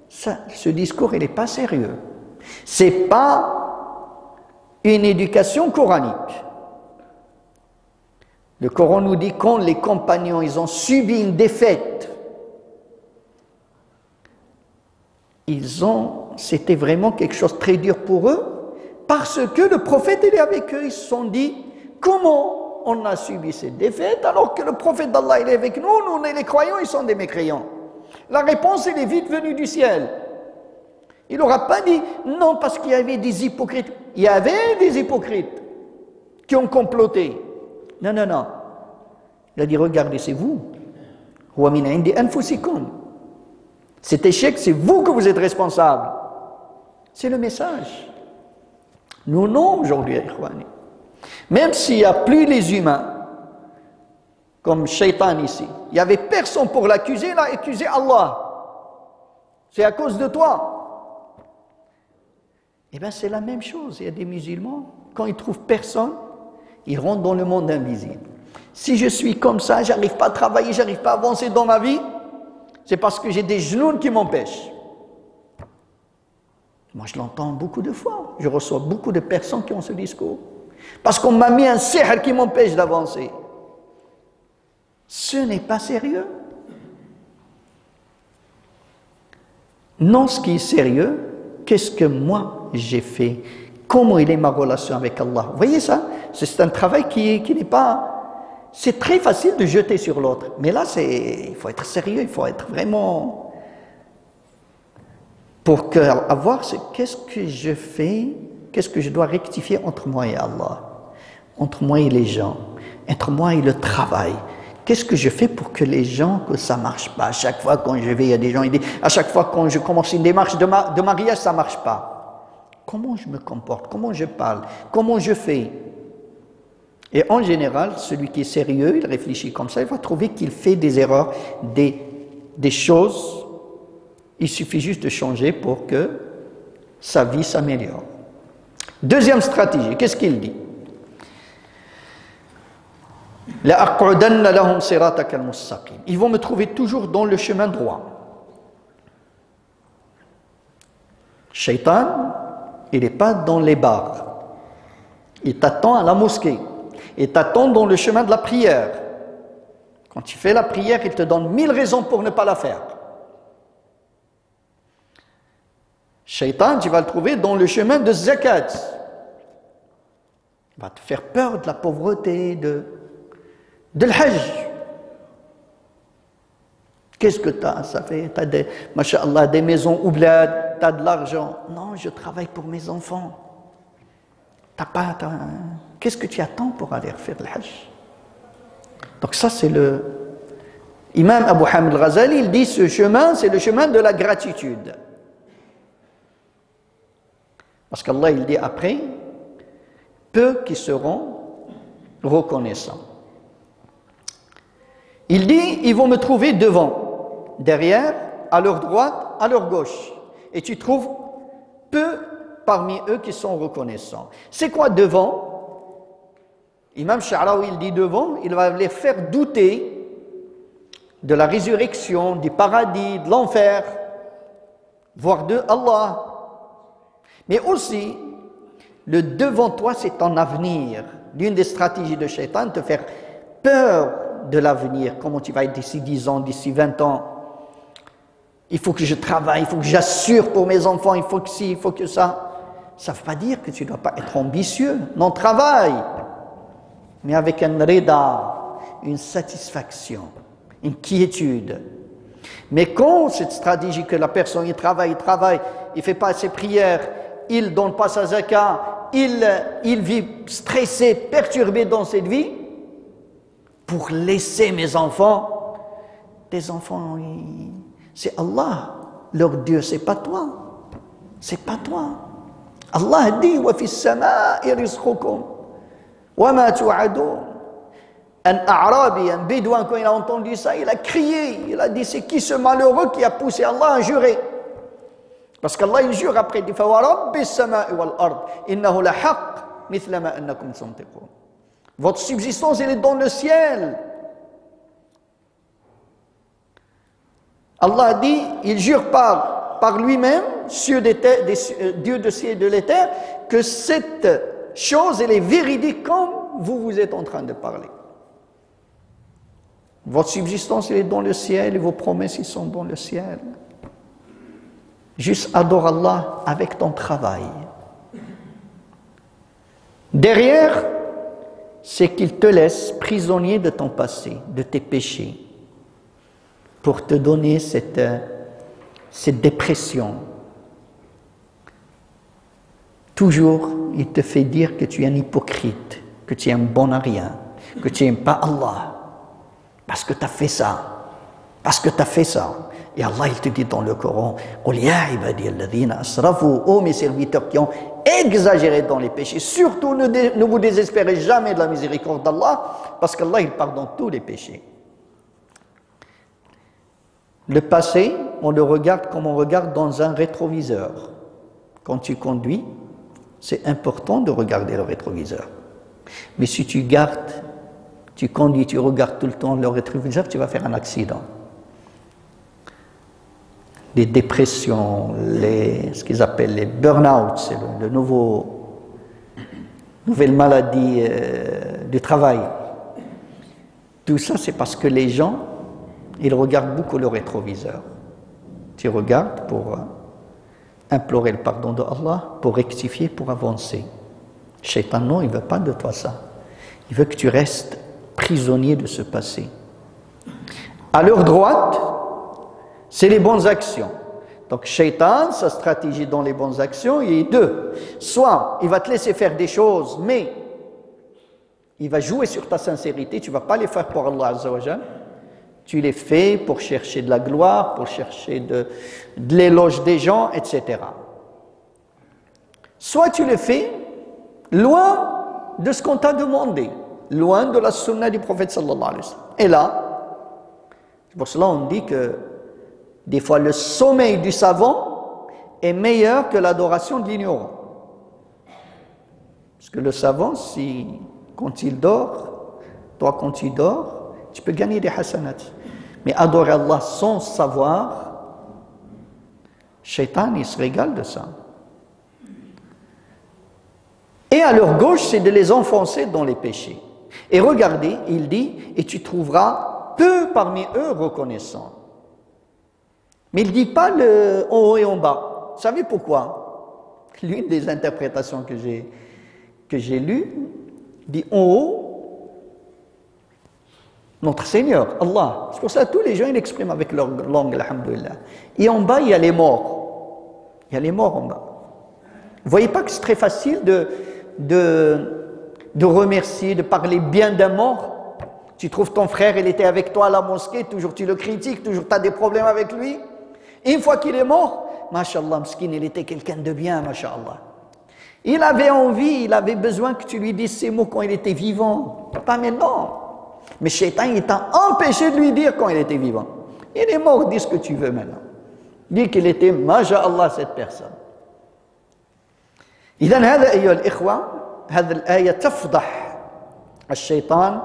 ce discours, il n'est pas sérieux. Ce n'est pas une éducation coranique. Le Coran nous dit quand les compagnons ils ont subi une défaite, c'était vraiment quelque chose de très dur pour eux, parce que le prophète est avec eux. Ils se sont dit, comment on a subi cette défaite alors que le prophète d'Allah est avec nous, nous les croyants, ils sont des mécréants. La réponse elle est vite venue du ciel. Il n'aura pas dit non parce qu'il y avait des hypocrites. Il y avait des hypocrites qui ont comploté. Non, non, non. Il a dit, regardez, c'est vous. Cet échec, c'est vous que vous êtes responsable. C'est le message. Nous, non, aujourd'hui, même s'il n'y a plus les humains, comme Shaitan ici, il n'y avait personne pour l'accuser, il a accusé Allah. C'est à cause de toi. Eh bien, c'est la même chose. Il y a des musulmans, quand ils ne trouvent personne, ils rentrent dans le monde invisible. Si je suis comme ça, je n'arrive pas à travailler, je n'arrive pas à avancer dans ma vie, c'est parce que j'ai des genoux qui m'empêchent. Moi, je l'entends beaucoup de fois. Je reçois beaucoup de personnes qui ont ce discours. Parce qu'on m'a mis un sihr qui m'empêche d'avancer. Ce n'est pas sérieux. Non, ce qui est sérieux, qu'est-ce que moi j'ai fait? Comment il est ma relation avec Allah? Vous voyez ça? C'est un travail qui n'est pas... C'est très facile de jeter sur l'autre. Mais là, il faut être sérieux, il faut être vraiment... Pour avoir qu'est-ce que je fais, qu'est-ce que je dois rectifier entre moi et Allah, entre moi et les gens, entre moi et le travail. Qu'est-ce que je fais pour que les gens, que ça ne marche pas? À chaque fois quand je vais, il y a des gens qui disent, à chaque fois quand je commence une démarche de mariage, ça ne marche pas. Comment je me comporte? Comment je parle? Comment je fais? Et en général, celui qui est sérieux, il réfléchit comme ça, il va trouver qu'il fait des erreurs, des choses. Il suffit juste de changer pour que sa vie s'améliore. Deuxième stratégie, qu'est-ce qu'il dit? Ils vont me trouver toujours dans le chemin droit. Shaitan, il n'est pas dans les bars. Il t'attend à la mosquée. Il t'attend dans le chemin de la prière. Quand tu fais la prière, il te donne 1000 raisons pour ne pas la faire. Shaitan, tu vas le trouver dans le chemin de zakat. Il va te faire peur de la pauvreté, de l'hajj. Qu'est-ce que tu as? Ça fait, tu as des, masha'Allah, des maisons oublades, tu as de l'argent. Non, je travaille pour mes enfants. Qu'est-ce que tu attends pour aller faire le Hajj? Donc ça, c'est le... Imam Abu Hamid al-Ghazali, il dit, ce chemin, c'est le chemin de la gratitude. Parce qu'Allah, il dit après, peu qui seront reconnaissants. Il dit, ils vont me trouver devant, derrière, à leur droite, à leur gauche. Et tu trouves peu parmi eux qui sont reconnaissants. C'est quoi devant? Imam Sha'rawi, il dit devant, il va les faire douter de la résurrection, du paradis, de l'enfer, voire de Allah. Mais aussi, le devant toi, c'est ton avenir. L'une des stratégies de Shaitan, te faire peur de l'avenir. Comment tu vas être d'ici 10 ans, d'ici 20 ans? Il faut que je travaille, il faut que j'assure pour mes enfants, il faut que ci, il faut que ça. Ça ne veut pas dire que tu ne dois pas être ambitieux. Non, travaille. Mais avec un rida, une satisfaction, une quiétude. Mais quand cette stratégie que la personne, il travaille, il ne fait pas ses prières, il ne donne pas sa zakat, il vit stressé, perturbé dans cette vie, pour laisser mes enfants, tes enfants, c'est Allah, leur Dieu, c'est pas toi. C'est pas toi. Allah dit, wa fis samaa'i rizqukum wa ma tu'adun. Un Arabi, un Bédouin, quand il a entendu ça, il a crié, il a dit, c'est qui ce malheureux qui a poussé Allah à jurer? Parce qu'Allah, il jure après, il dit, fa wa rabbis samaa'i wal ard, innahu la haqq, mithla ma annakum tantiqun. Votre subsistance, elle est dans le ciel. Allah dit, il jure par lui-même, Dieu de ciel et de la terre, que cette chose, elle est véridique comme vous êtes en train de parler. Votre subsistance, elle est dans le ciel et vos promesses, ils sont dans le ciel. Juste adore Allah avec ton travail. Derrière, c'est qu'il te laisse prisonnier de ton passé, de tes péchés, pour te donner cette dépression. Toujours, il te fait dire que tu es un hypocrite, que tu es un bon à rien, que tu n'aimes pas Allah, parce que tu as fait ça, parce que tu as fait ça. Et Allah, il te dit dans le Coran, « Qul ya ibadi alladhina asrafu » ô mes serviteurs qui ont exagéré dans les péchés, surtout ne vous désespérez jamais de la miséricorde d'Allah, parce qu'Allah, il pardonne tous les péchés. Le passé, on le regarde comme on regarde dans un rétroviseur. Quand tu conduis, c'est important de regarder le rétroviseur. Mais si tu conduis, tu regardes tout le temps le rétroviseur, tu vas faire un accident. Les dépressions, ce qu'ils appellent les burn-out, c'est le nouvelle maladie du travail. Tout ça, c'est parce que les gens, ils regardent beaucoup le rétroviseur. Tu regardes pour implorer le pardon de Allah, pour rectifier, pour avancer. Shaitan, non, il ne veut pas de toi ça. Il veut que tu restes prisonnier de ce passé. À leur droite, c'est les bonnes actions. Donc, Shaitan, sa stratégie dans les bonnes actions, il est deux. Soit, il va te laisser faire des choses, mais il va jouer sur ta sincérité, tu ne vas pas les faire pour Allah Azza wa Jal. Tu les fais pour chercher de la gloire, pour chercher de l'éloge des gens, etc. Soit tu les fais loin de ce qu'on t'a demandé, loin de la sunna du prophète sallallahu alayhi wa sallam. Et là, c'est pour cela on dit que des fois le sommeil du savant est meilleur que l'adoration de l'ignorant. Parce que le savant, quand il dort, toi quand tu dors, tu peux gagner des hasanats. Mais adorer Allah sans savoir, Shaitan, il se régale de ça. Et à leur gauche, c'est de les enfoncer dans les péchés. Et regardez, il dit, et tu trouveras peu parmi eux reconnaissants. Mais il ne dit pas le en haut et en bas. Vous savez pourquoi? L'une des interprétations que j'ai lues dit en haut, notre Seigneur, Allah. C'est pour ça que tous les gens ils expriment avec leur langue, alhamdoulilah. Et en bas, il y a les morts. Il y a les morts en bas. Vous ne voyez pas que c'est très facile de remercier, de parler bien d'un mort? Tu trouves ton frère, il était avec toi à la mosquée, toujours tu le critiques, toujours tu as des problèmes avec lui. Et une fois qu'il est mort, mashallah, Mskin, il était quelqu'un de bien, mashallah. Il avait envie, il avait besoin que tu lui dises ces mots quand il était vivant. Pas maintenant. Mais Shaitan, il t'a empêché de lui dire quand il était vivant. Il est mort, dis ce que tu veux maintenant. Dis qu'il était, mashallah, cette personne. إذن هذا أيها الإخوة، هذه الآية تفضح الشيطان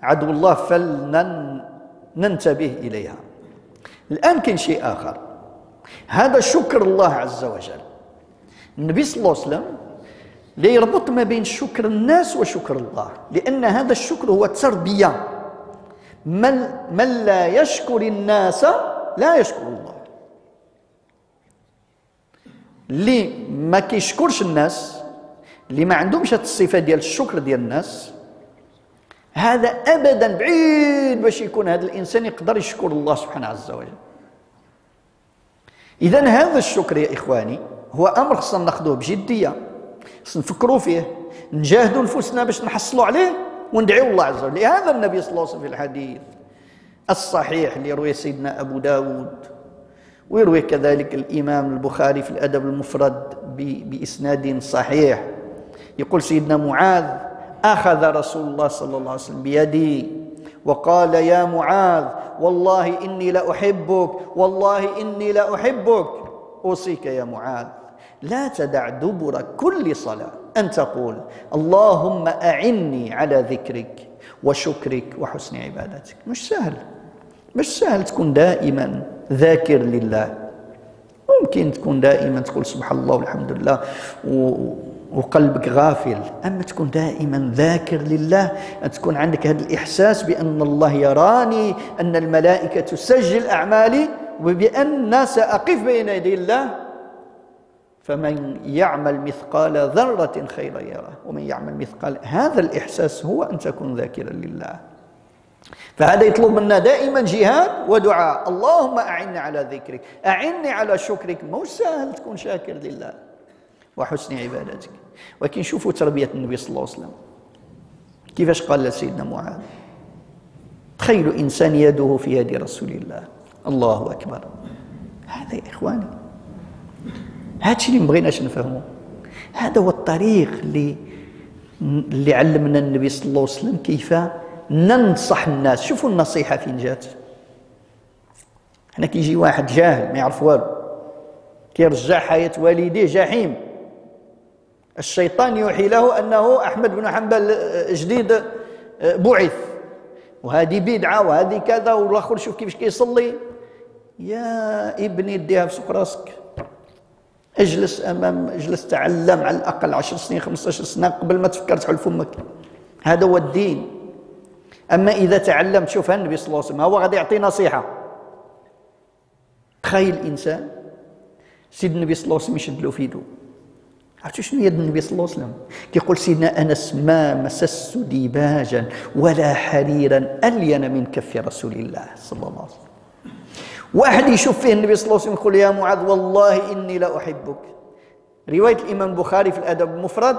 عدو الله فلننتبه إليها. الآن كاين شيء آخر، هذا شكر الله عز وجل. النبي صلى الله عليه وسلم لا يربط ما بين شكر الناس وشكر الله، لأن هذا الشكر هو تربية. من لا يشكر الناس لا يشكر الله. اللي ما كيشكرش الناس، اللي ما عندهمش هذه الصفة ديال الشكر ديال الناس، هذا أبدا بعيد باش يكون هذا الإنسان يقدر يشكر الله سبحانه عز وجل. إذن هذا الشكر يا إخواني هو أمر خصنا ناخذوه بجدية، خصنا نفكروا فيه، نجاهدوا نفوسنا باش نحصلوا عليه وندعيو الله عز وجل. لهذا النبي صلى الله عليه وسلم في الحديث الصحيح اللي يرويه سيدنا أبو داود ويروي كذلك الإمام البخاري في الأدب المفرد بإسناد صحيح، يقول سيدنا معاذ: أخذ رسول الله صلى الله عليه وسلم بيدي وقال: يا معاذ والله إني لأحبك، والله إني لأحبك، أوصيك يا معاذ لا تدع دبر كل صلاة أن تقول اللهم أعني على ذكرك وشكرك وحسن عبادتك. مش سهل تكون دائما ذاكر لله. ممكن تكون دائما تقول سبحان الله والحمد لله وقلبك غافل، أما تكون دائما ذاكر لله، أن تكون عندك هذا الإحساس بأن الله يراني، أن الملائكة تسجل أعمالي، وبأن سأقف بين يدي الله، فمن يعمل مثقال ذرة خيرا يره ومن يعمل مثقال. هذا الإحساس هو أن تكون ذاكرا لله. فهذا يطلب منا دائما جهاد ودعاء. اللهم أعني على ذكرك، أعني على شكرك. مو سهل تكون شاكر لله وحسن عبادتك. ولكن شوفوا تربية النبي صلى الله عليه وسلم كيفاش قال لسيدنا معاذ: تخيلوا إنسان يده في يد رسول الله. الله أكبر. هذا يا إخواني هذا الشيء اللي مبغيناش نفهمه. هذا هو الطريق اللي علمنا النبي صلى الله عليه وسلم كيف ننصح الناس. شوفوا النصيحة فين جات. هنا كيجي واحد جاهل ما يعرف والو، كيرجع حياة والديه جحيم، الشيطان يوحي له أنه أحمد بن حنبل جديد بعث، وهذه بدعة وهذه كذا، والآخر شوف كيفاش كيصلي. يا ابني ديها في سوق راسك، اجلس تعلم على الأقل 10 سنين 15 سنة قبل ما تفكر تحل فمك. هذا هو الدين. أما إذا تعلمت، شوف النبي صلى الله عليه وسلم هو غادي يعطي نصيحة. تخيل إنسان سيد النبي صلى الله عليه وسلم يشد له في يده. عرفتوا شنو يد النبي صلى الله عليه وسلم؟ كيقول سيدنا أنس: ما مسست ديباجا ولا حريرا ألين من كف رسول الله صلى الله عليه وسلم. واحد يشوف فيه النبي صلى الله عليه وسلم يقول: يا معاذ والله إني لا أحبك. رواية الإمام البخاري في الأدب المفرد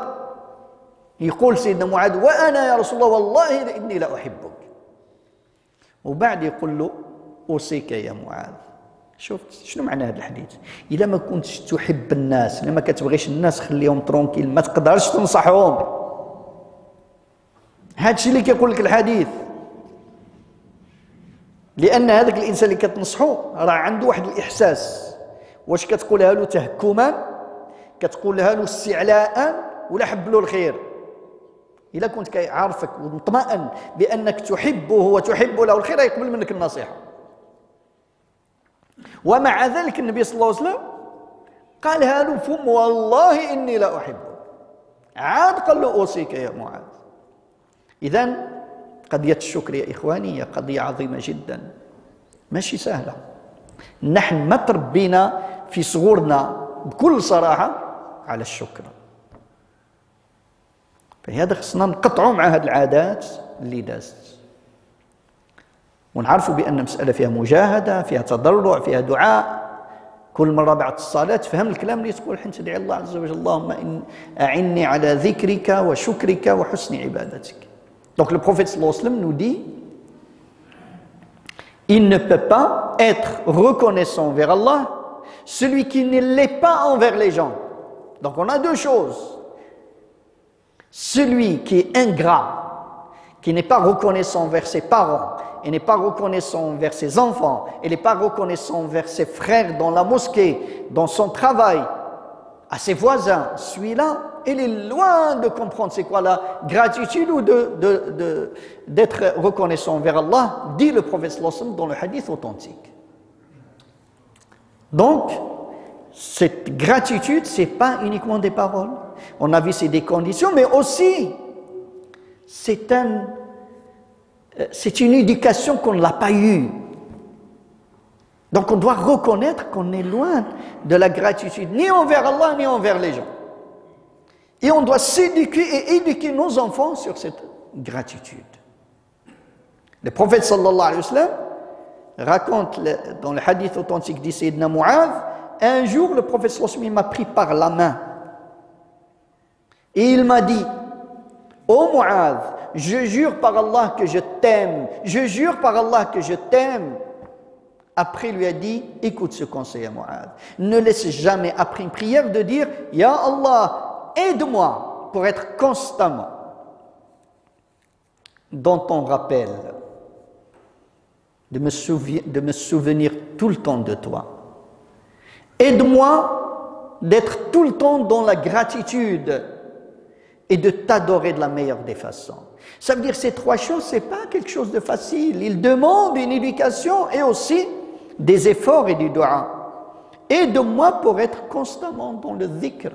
يقول سيدنا معاذ: وأنا يا رسول الله والله إني لا أحبك. وبعد يقول له: أوصيك يا معاذ. شفت شنو معنى هذا الحديث؟ إذا ما كنتش تحب الناس، إذا ما كتبغيش الناس، خليهم ترونكيل، ما تقدرش تنصحهم. هذا الشيء اللي كيقول لك الحديث. لأن هذاك الإنسان اللي كتنصحو راه عنده واحد الإحساس، واش كتقولها له تهكما، كتقولها له استعلاء، ولا حب له الخير. إذا كنت كيعرفك ومطمئن بأنك تحبه وتحب له الخير يقبل منك النصيحة. ومع ذلك النبي صلى الله عليه وسلم قالها له فم: والله إني لا أحبك. عاد قال له: أوصيك يا معاذ. إذن قضية الشكر يا إخواني هي قضية عظيمة جدا، ماشي سهلة. نحن ما تربينا في صغورنا بكل صراحة على الشكر، فهذا خصنا نقطعوا مع هذه العادات اللي دازت. ونعرفوا بأن مسألة فيها مجاهدة، فيها تضرع، فيها دعاء. كل مرة بعد الصلاة تفهم الكلام اللي تقول حين تدعي الله عز وجل اللهم أعني على ذكرك وشكرك وحسن عبادتك. Donc le prophète sallallahu alayhi wa sallam nous dit il ne peut pas être reconnaissant envers Allah celui qui ne l'est pas envers les gens. Donc on a deux choses. Celui qui est ingrat, qui n'est pas reconnaissant envers ses parents, et n'est pas reconnaissant envers ses enfants, et n'est pas reconnaissant envers ses frères dans la mosquée, dans son travail, à ses voisins, celui-là, il est loin de comprendre c'est quoi la gratitude ou d'être reconnaissant envers Allah, dit le prophète sallallahu alayhi wa sallam dans le hadith authentique. Donc, cette gratitude, ce n'est pas uniquement des paroles. On a vu c'est des conditions, mais aussi c'est une éducation qu'on ne l'a pas eue. Donc on doit reconnaître qu'on est loin de la gratitude, ni envers Allah, ni envers les gens. Et on doit s'éduquer et éduquer nos enfants sur cette gratitude. Le prophète sallallahu alayhi wa sallam raconte dans le hadith authentique de Sayyidina Mu'adh, un jour le prophète sallallahu alayhi wa sallam m'a pris par la main et il m'a dit: ô Mu'adh, je jure par Allah que je t'aime, je jure par Allah que je t'aime. Après, il lui a dit: écoute ce conseil à Mu'adh, ne laisse jamais après une prière de dire Ya Allah, aide-moi pour être constamment dans ton rappel, de me souvenir tout le temps de toi. Aide-moi d'être tout le temps dans la gratitude et de t'adorer de la meilleure des façons. Ça veut dire ces trois choses, ce n'est pas quelque chose de facile. Il demande une éducation et aussi des efforts et du dua. Aide-moi pour être constamment dans le dhikr.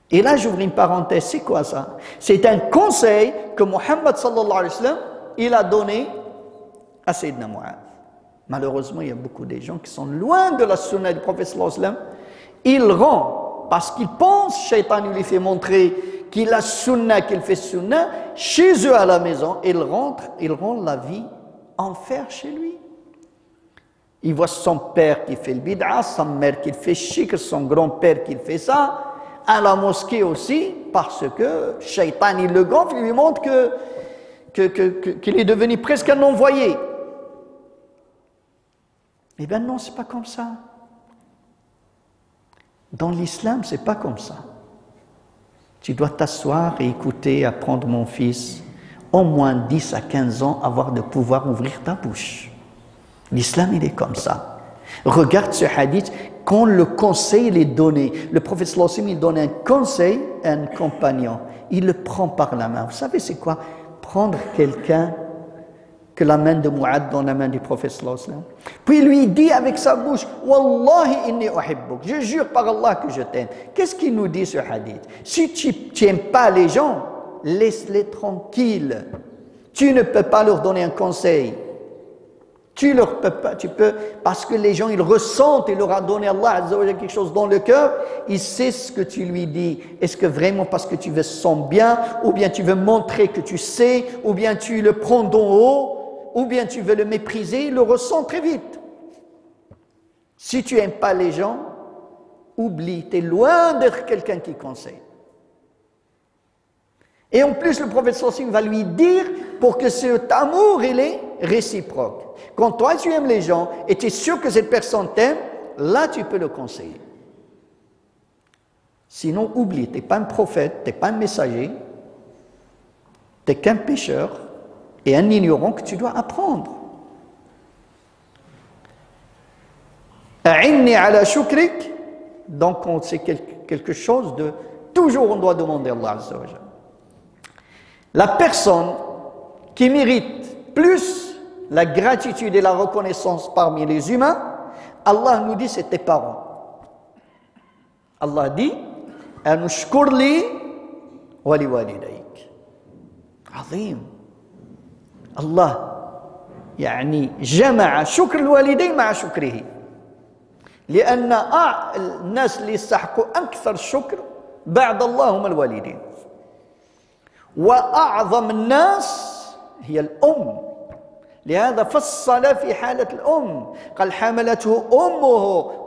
Et là, j'ouvre une parenthèse, c'est quoi ça? C'est un conseil que Muhammad sallallahu alayhi wa sallam, il a donné à Sayyidina Mu'adh. Malheureusement, il y a beaucoup de gens qui sont loin de la sunna du prophète sallallahu alayhi wa sallam. Ils rentrent, parce qu'ils pensent, Shaitan lui fait montrer qu'il a sunna, qu'il fait sunna, chez eux à la maison, ils rendent la vie enfer chez lui. Il voit son père qui fait le bid'a, sa mère qui fait shirk, son grand-père qui fait ça, à la mosquée aussi, parce que Shaitan, il le gonfle, il lui montre qu'il est devenu presque un envoyé. Eh bien non, c'est pas comme ça. Dans l'islam, c'est pas comme ça. Tu dois t'asseoir et écouter, apprendre, mon fils, au moins 10 à 15 ans, avoir de pouvoir ouvrir ta bouche. L'islam, il est comme ça. Regarde ce hadith, quand le conseil est donné, le prophète sallallahu alayhi wa sallam, il donne un conseil à un compagnon. Il le prend par la main. Vous savez c'est quoi? Prendre quelqu'un que la main de Mu'adh dans la main du prophète sallallahu alayhi wa sallam. Puis il lui dit avec sa bouche: Wallahi inni uhibbuk, je jure par Allah que je t'aime. Qu'est-ce qu'il nous dit ce hadith? Si tu n'aimes pas les gens, laisse-les tranquilles. Tu ne peux pas leur donner un conseil. Tu peux, parce que les gens, ils ressentent, il leur a donné Allah Azza wa Jalla quelque chose dans le cœur, il sait ce que tu lui dis. Est-ce que vraiment parce que tu veux son bien, ou bien tu veux montrer que tu sais, ou bien tu le prends d'en haut, ou bien tu veux le mépriser, il le ressent très vite. Si tu n'aimes pas les gens, oublie, tu es loin d'être quelqu'un qui conseille. Et en plus, le prophète sallallahu alayhi wa sallam va lui dire pour que cet amour, il est réciproque. Quand toi, tu aimes les gens et tu es sûr que cette personne t'aime, là, tu peux le conseiller. Sinon, oublie, tu n'es pas un prophète, tu n'es pas un messager, tu n'es qu'un pécheur et un ignorant que tu dois apprendre. A'inni ala shukrik, donc c'est quelque chose de... Toujours on doit demander à Allah Azza wa Jalla. La personne qui mérite plus la gratitude et la reconnaissance parmi les humains, Allah nous dit c'est tes parents. Allah dit Anushkur li wa li walidayk. Azim. Allah يعني جمع شكر الوالدين مع شكره لأن الناس اللي يستحقوا أكثر الشكر بعد الله هم الوالدين. وأعظم الناس هي الأم. لهذا فصل في حالة الأم، قال حملته أمه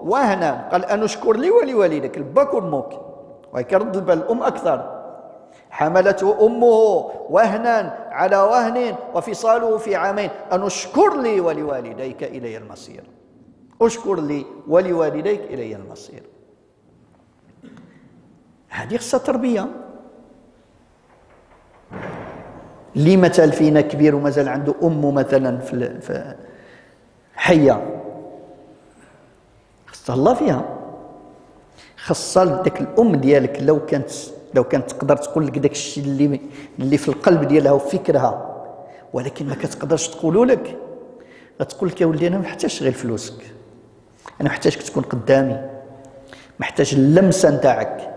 وهنا، قال أن اشكر لي ولوالديك، الباك والموك، ويكرد البال الأم أكثر. حملته أمه وهنا على وهن وفصاله في عامين أن اشكر لي ولوالديك إلي المصير. اشكر لي ولوالديك إلي المصير. هذه خصها تربية. اللي مثل فينا كبير ومازال عنده أمه مثلا في حية، خصها الله فيها، خصها ديك الأم ديالك لو كانت تقدر تقول لك داك الشيء اللي في القلب ديالها وفكرها، ولكن ما كتقدرش تقولوا لك، غتقول لك يا ولدي انا ما محتاجش غير فلوسك، انا محتاجك تكون قدامي، محتاج اللمسه نتاعك،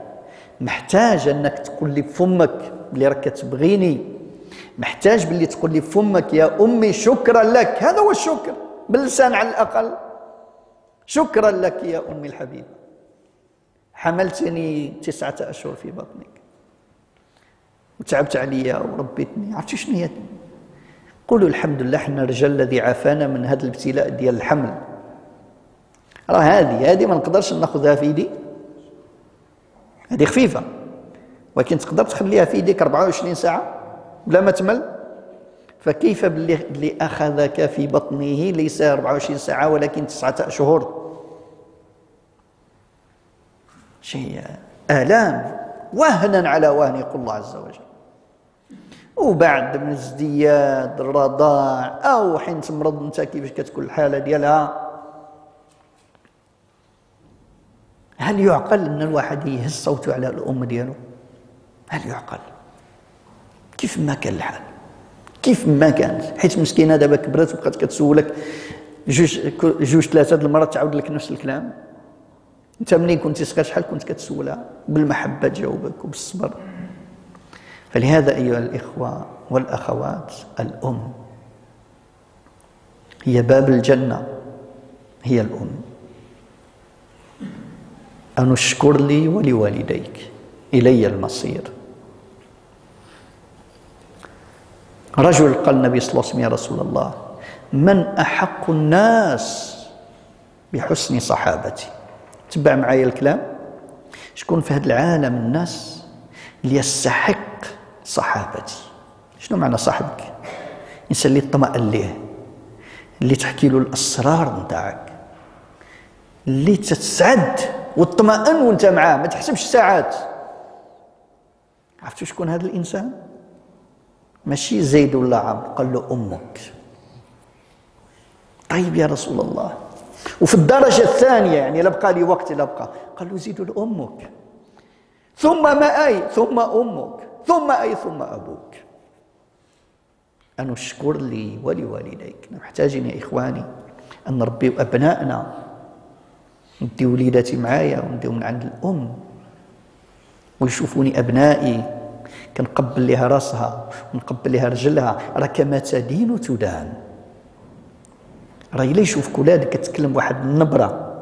محتاج انك تقول لي بفمك بلي راك كتبغيني، محتاج باللي تقول لي بفمك يا امي شكرا لك. هذا هو الشكر باللسان على الاقل. شكرا لك يا امي الحبيبه، حملتني 9 أشهر في بطنك وتعبت عليا وربيتني. عرفتي شنو هي؟ قولوا الحمد لله حنا الرجال الذي عافانا من هذا الابتلاء ديال الحمل. راه هذه ما نقدرش ناخذها في يدي، هذه خفيفه، ولكن تقدر تخليها في يديك 24 ساعه بلا ما تمل. فكيف باللي اخذك في بطنه ليس 24 ساعه ولكن 9 أشهر؟ شيء آلام، وهنا على وهن، يقول الله عز وجل. وبعد من ازدياد الرضاع أو حين تمرض أنت كيفاش كتكون الحالة ديالها، هل يعقل أن الواحد يهز صوته على الأم ديالو؟ هل يعقل؟ كيف ما كان الحال، كيف ما كانت، حيت مسكينة دابا كبرت وبقات كتسولك جوج 3 د المرات تعاود لك نفس الكلام. انت منين كنتي صغير شحال كنت كتسولها؟ بالمحبه تجاوبك وبالصبر. فلهذا ايها الاخوه والاخوات، الام هي باب الجنه، هي الام. ان اشكر لي ولوالديك الي المصير. رجل قال النبي صلى الله عليه وسلم يا رسول الله من احق الناس بحسن صحابتي؟ تبع معايا الكلام، شكون في هذا العالم الناس اللي يستحق صحابتي؟ شنو معنى صاحبك؟ الانسان اللي تطمئن ليه، اللي تحكي له الاسرار نتاعك، اللي تتسعد وتطمئن وانت معاه، ما تحسبش ساعات. عرفتوا شكون هذا الانسان؟ ماشي زيد ولا عمرو، قال له امك. طيب يا رسول الله، وفي الدرجة الثانية يعني لا بقى لي وقت لا بقى، قال له زيدوا لأمك، ثم ما أي، ثم أمك، ثم أي، ثم أبوك. أن اشكر لي ولوالديك. محتاجين يا إخواني أن نربي أبنائنا، ندي وليداتي معايا ونديهم من عند الأم، ويشوفوني أبنائي كنقبل لها راسها ونقبل لها رجلها، راه كما تدين تدان. راه الا يشوفك ولادك كتكلم بواحد النبره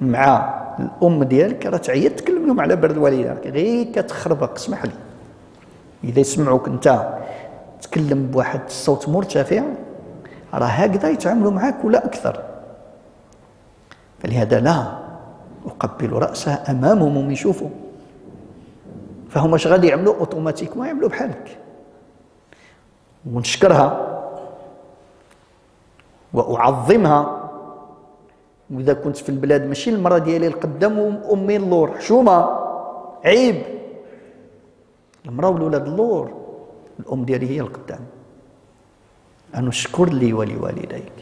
مع الام ديالك، راه تعيط تكلم لهم على برد والديك، غير كتخربق. اسمح لي، اذا يسمعوك انت تكلم بواحد الصوت مرتفع، راه هكذا يتعاملوا معك ولا اكثر. فلهذا لا اقبل راسها امامهم وهم يشوفوا، فهم اش غادي يعملوا؟ اوتوماتيكمون يعملوا بحالك. ونشكرها وأعظمها. وإذا كنت في البلاد ماشي المرأة ديالي القدام وأمي اللور، حشومة، عيب. المرأة والولاد اللور، الأم ديالي هي القدام. أن اشكر لي ولوالديك.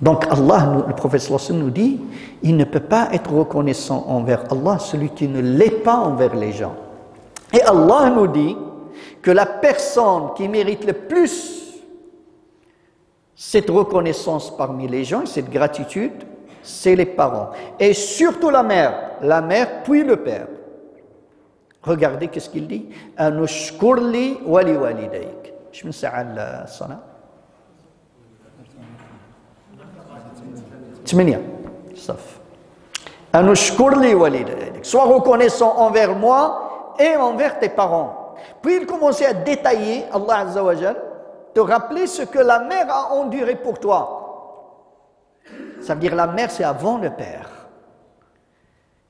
Donc Allah, le prophète sallallahu alayhi wa sallam nous dit, il ne peut pas être reconnaissant envers Allah celui qui ne l'est pas envers les gens. Et Allah nous dit que la personne qui mérite le plus cette reconnaissance parmi les gens, cette gratitude, c'est les parents. Et surtout la mère puis le père. Regardez qu'est-ce qu'il dit. Anushkur li wali walidayk. Je me sa'al الصلاة 8 صف. Anushkur li walidayk. Sois reconnaissant envers moi et envers tes parents. Puis il commençait à détailler, Allah Azza wa Jal, te rappeler ce que la mère a enduré pour toi. Ça veut dire la mère, c'est avant le père.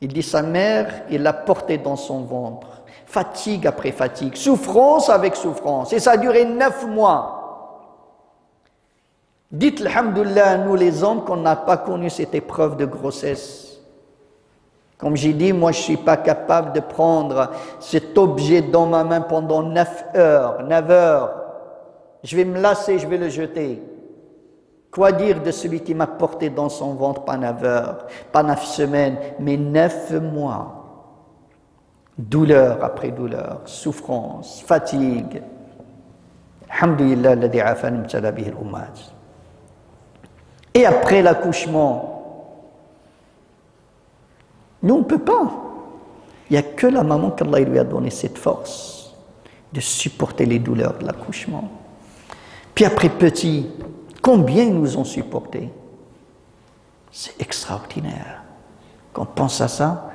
Il dit sa mère, il l'a portée dans son ventre. Fatigue après fatigue, souffrance avec souffrance. Et ça a duré 9 mois. Dites alhamdoulilah, nous les hommes, qu'on n'a pas connu cette épreuve de grossesse. Comme j'ai dit, moi je ne suis pas capable de prendre cet objet dans ma main pendant 9 heures, 9 heures. Je vais me lasser, je vais le jeter. Quoi dire de celui qui m'a porté dans son ventre, pas 9 heures, pas 9 semaines, mais 9 mois. Douleur après douleur, souffrance, fatigue. Alhamdulillah, alladhi afana ibtala bihi al-ummat. Et après l'accouchement, nous on ne peut pas. Il n'y a que la maman qu'Allah lui a donné cette force de supporter les douleurs de l'accouchement. Puis après petit, combien ils nous ont supportés? C'est extraordinaire. Quand on pense à ça,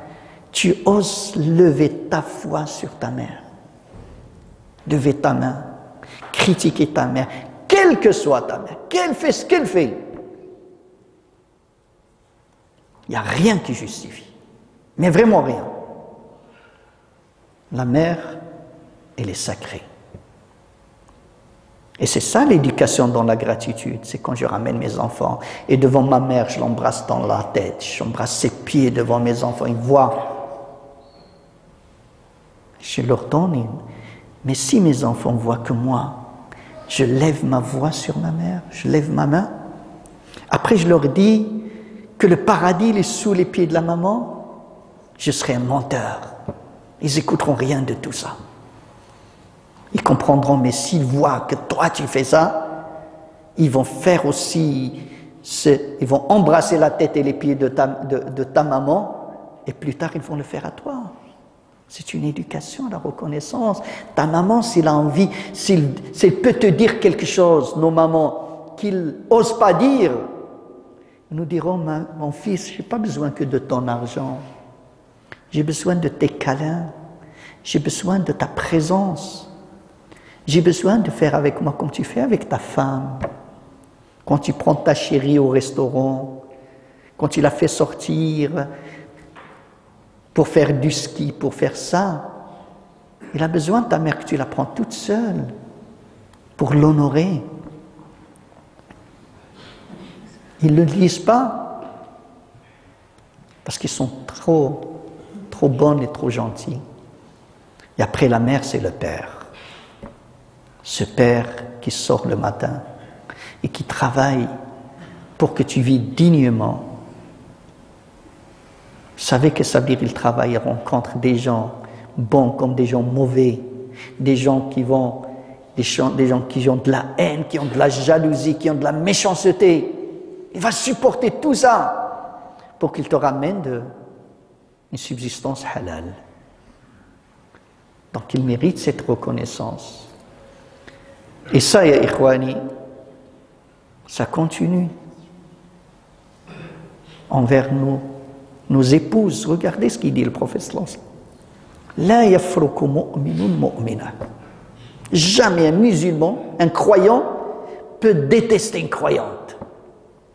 tu oses lever ta foi sur ta mère. Lever ta main, critiquer ta mère, quelle que soit ta mère, qu'elle fait ce qu'elle fait. Il n'y a rien qui justifie. Mais vraiment rien. La mère, elle est sacrée. Et c'est ça l'éducation dans la gratitude, c'est quand je ramène mes enfants et devant ma mère, je l'embrasse dans la tête, j'embrasse ses pieds devant mes enfants, ils voient. Je leur donne, mais si mes enfants voient que moi, je lève ma voix sur ma mère, je lève ma main, après je leur dis que le paradis est sous les pieds de la maman, je serai un menteur. Ils n'écouteront rien de tout ça. Ils comprendront, mais s'ils voient que toi tu fais ça, ils vont faire aussi, ils vont embrasser la tête et les pieds de ta maman, et plus tard ils vont le faire à toi. C'est une éducation, la reconnaissance. Ta maman, s'il a envie, s'il peut te dire quelque chose, nos mamans, qu'il n'ose pas dire, nous dirons, mon fils, je n'ai pas besoin que de ton argent. J'ai besoin de tes câlins. J'ai besoin de ta présence. J'ai besoin de faire avec moi comme tu fais avec ta femme. Quand tu prends ta chérie au restaurant, quand tu la fais sortir pour faire du ski, pour faire ça, il a besoin de ta mère que tu la prends toute seule pour l'honorer. Ils ne le disent pas parce qu'ils sont trop bonnes et trop gentils. Et après la mère, c'est le père. Ce père qui sort le matin et qui travaille pour que tu vis dignement. Vous savez que ça veut dire qu'il travaille et rencontre des gens bons comme des gens mauvais, des gens qui ont de la haine, qui ont de la jalousie, qui ont de la méchanceté. Il va supporter tout ça pour qu'il te ramène une subsistance halal. Donc il mérite cette reconnaissance. Et ça, ya ikhwani, ça continue envers nos épouses. Regardez ce qu'il dit le prophète sallallahu alayhi wa sallam. La yafruku mu'minun mu'mina. Jamais un musulman, un croyant, peut détester une croyante.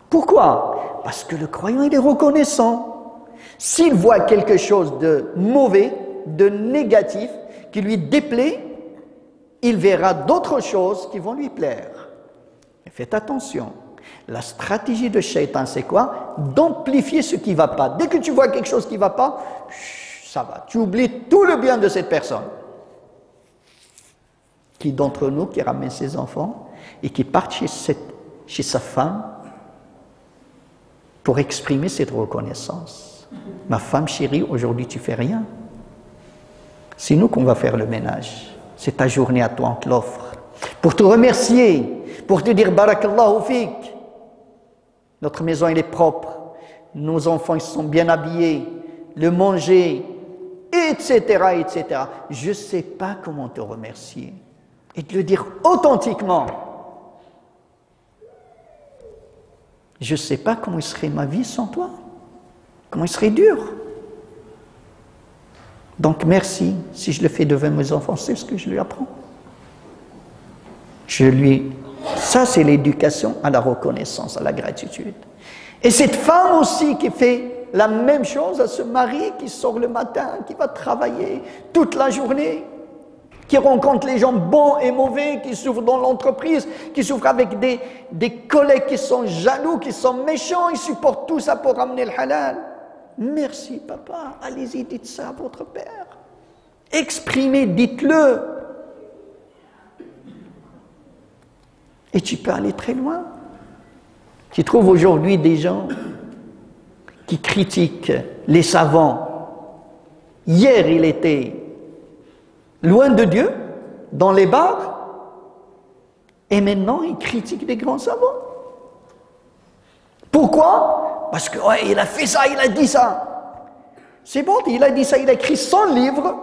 Pourquoi? Parce que le croyant, il est reconnaissant. S'il voit quelque chose de mauvais, de négatif, qui lui déplaît, il verra d'autres choses qui vont lui plaire. Et faites attention. La stratégie de Shaitan, c'est quoi? D'amplifier ce qui ne va pas. Dès que tu vois quelque chose qui ne va pas, ça va. Tu oublies tout le bien de cette personne. Qui d'entre nous qui ramène ses enfants et qui part chez sa femme pour exprimer cette reconnaissance. Ma femme chérie, aujourd'hui tu fais rien. C'est nous qu'on va faire le ménage. C'est ta journée à toi, on te l'offre. Pour te remercier, pour te dire barakallahu fik. Notre maison, elle est propre. Nos enfants, ils sont bien habillés. Le manger, etc., etc. Je ne sais pas comment te remercier. Et de le dire authentiquement. Je ne sais pas comment serait ma vie sans toi. Comment il serait dur. Donc merci, si je le fais devant mes enfants, c'est ce que je lui apprends. Je lui Ça, c'est l'éducation à la reconnaissance, à la gratitude. Et cette femme aussi qui fait la même chose à ce mari qui sort le matin, qui va travailler toute la journée, qui rencontre les gens bons et mauvais, qui souffrent dans l'entreprise, qui souffrent avec des collègues qui sont jaloux, qui sont méchants, ils supportent tout ça pour ramener le halal. Merci papa, allez-y, dites ça à votre père. Exprimez, dites-le. Et tu peux aller très loin. Tu trouves aujourd'hui des gens qui critiquent les savants. Hier, il était loin de Dieu, dans les bars, et maintenant, il critique les grands savants. Pourquoi? Parce que ouais, il a fait ça, il a dit ça. C'est bon, il a dit ça, il a écrit 100 livres.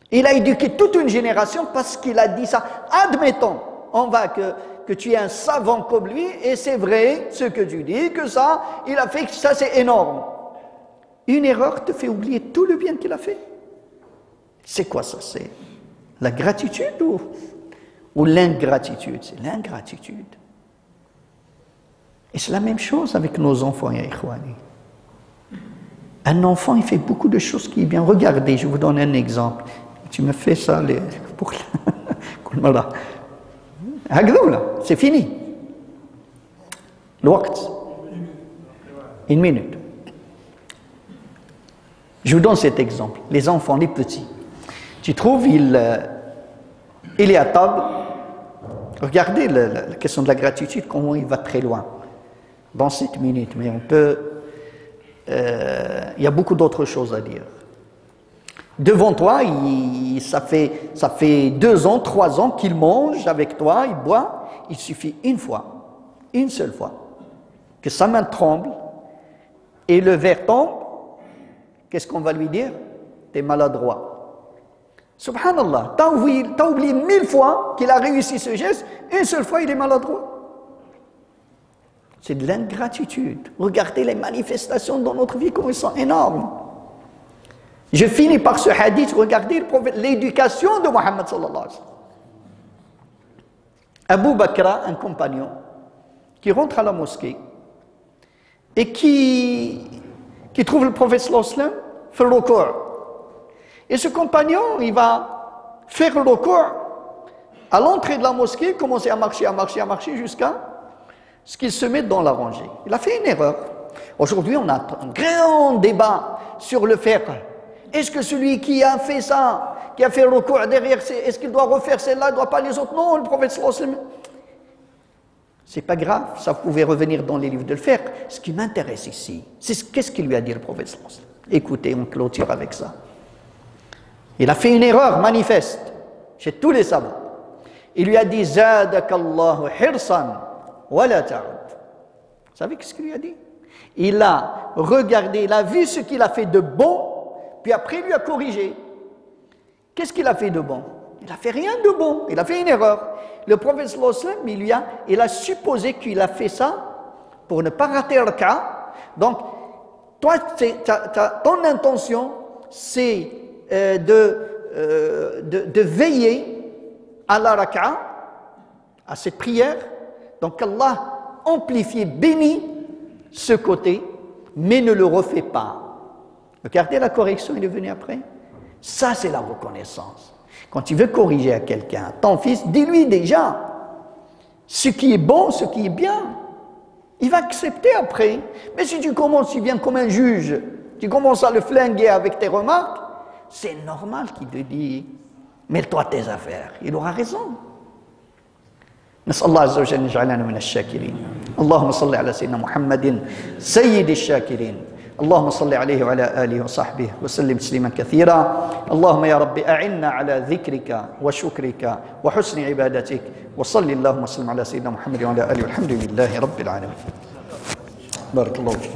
Il a éduqué toute une génération parce qu'il a dit ça. Admettons, on va que tu es un savant comme lui, et c'est vrai ce que tu dis, que ça, il a fait, ça c'est énorme. Une erreur te fait oublier tout le bien qu'il a fait. C'est quoi ça? C'est la gratitude ou l'ingratitude? C'est l'ingratitude. Et c'est la même chose avec nos enfants, ya ikhwani. Un enfant, il fait beaucoup de choses qui est bien. Regardez, je vous donne un exemple. Tu me fais ça, pour c'est fini. Le waqt. Une minute. Je vous donne cet exemple. Les enfants, les petits. Tu trouves, il est à table. Regardez la question de la gratitude, comment il va très loin. Dans 7 minutes, mais on peut... il y a beaucoup d'autres choses à dire. Devant toi, ça fait 2 ans, 3 ans qu'il mange avec toi, il boit. Il suffit une fois, une seule fois, que sa main tremble et le verre tombe. Qu'est-ce qu'on va lui dire? T'es maladroit. Subhanallah, t'as oublié 1000 fois qu'il a réussi ce geste, une seule fois il est maladroit. C'est de l'ingratitude. Regardez les manifestations dans notre vie, comme elles sont énormes. Je finis par ce hadith, regardez l'éducation de Muhammad sallallahu alayhi wa sallam. Abu Bakr, un compagnon, qui rentre à la mosquée et qui trouve le prophète sallallahu alayhi wa sallam faire le cours. Et ce compagnon, il va faire le cours à l'entrée de la mosquée, commencer à marcher jusqu'à ce qu'il se mette dans la rangée. Il a fait une erreur. Aujourd'hui, on a un grand débat sur le faire. Est-ce que celui qui a fait ça, qui a fait le recours derrière, est-ce qu'il doit refaire celle-là, il ne doit pas les autres? Non, le prophète sallallahu alayhi wa sallam. C'est pas grave, ça vous pouvez revenir dans les livres de le faire. Ce qui m'intéresse ici, c'est qu'est-ce qu'il lui a dit le prophète sallallahu alayhi wa sallam. Écoutez, on clôture avec ça. Il a fait une erreur manifeste chez tous les savants. Il lui a dit Zadakallahu hirsan wa la ta'ud. Vous savez ce qu'il lui a dit? Il a regardé, il a vu ce qu'il a fait de bon. Puis après, il lui a corrigé. Qu'est-ce qu'il a fait de bon? Il n'a fait rien de bon. Il a fait une erreur. Le prophète sallallahu alayhi wa sallam, il a supposé qu'il a fait ça pour ne pas rater le cas. Donc, toi, ton intention, c'est de veiller à la raka, à cette prière. Donc, Allah amplifie, bénit ce côté, mais ne le refait pas. Regardez la correction, il est venu après. Ça, c'est la reconnaissance. Quand tu veux corriger à quelqu'un, ton fils, dis-lui déjà ce qui est bon, ce qui est bien. Il va accepter après. Mais si tu viens comme un juge, tu commences à le flinguer avec tes remarques, c'est normal qu'il te dise mêle-toi tes affaires. Il aura raison. نسأل الله عز وجل أن يجعلنا من الشاكرين. اللهم صل على سيدنا محمد سيد الشاكرين. اللهم صل عليه وعلى آله وصحبه وسلم تسليما كثيرا. اللهم يا رب أعنا على ذكرك وشكرك وحسن عبادتك وصل اللهم وسلم على سيدنا محمد وعلى آله والحمد لله رب العالمين. بارك الله فيك.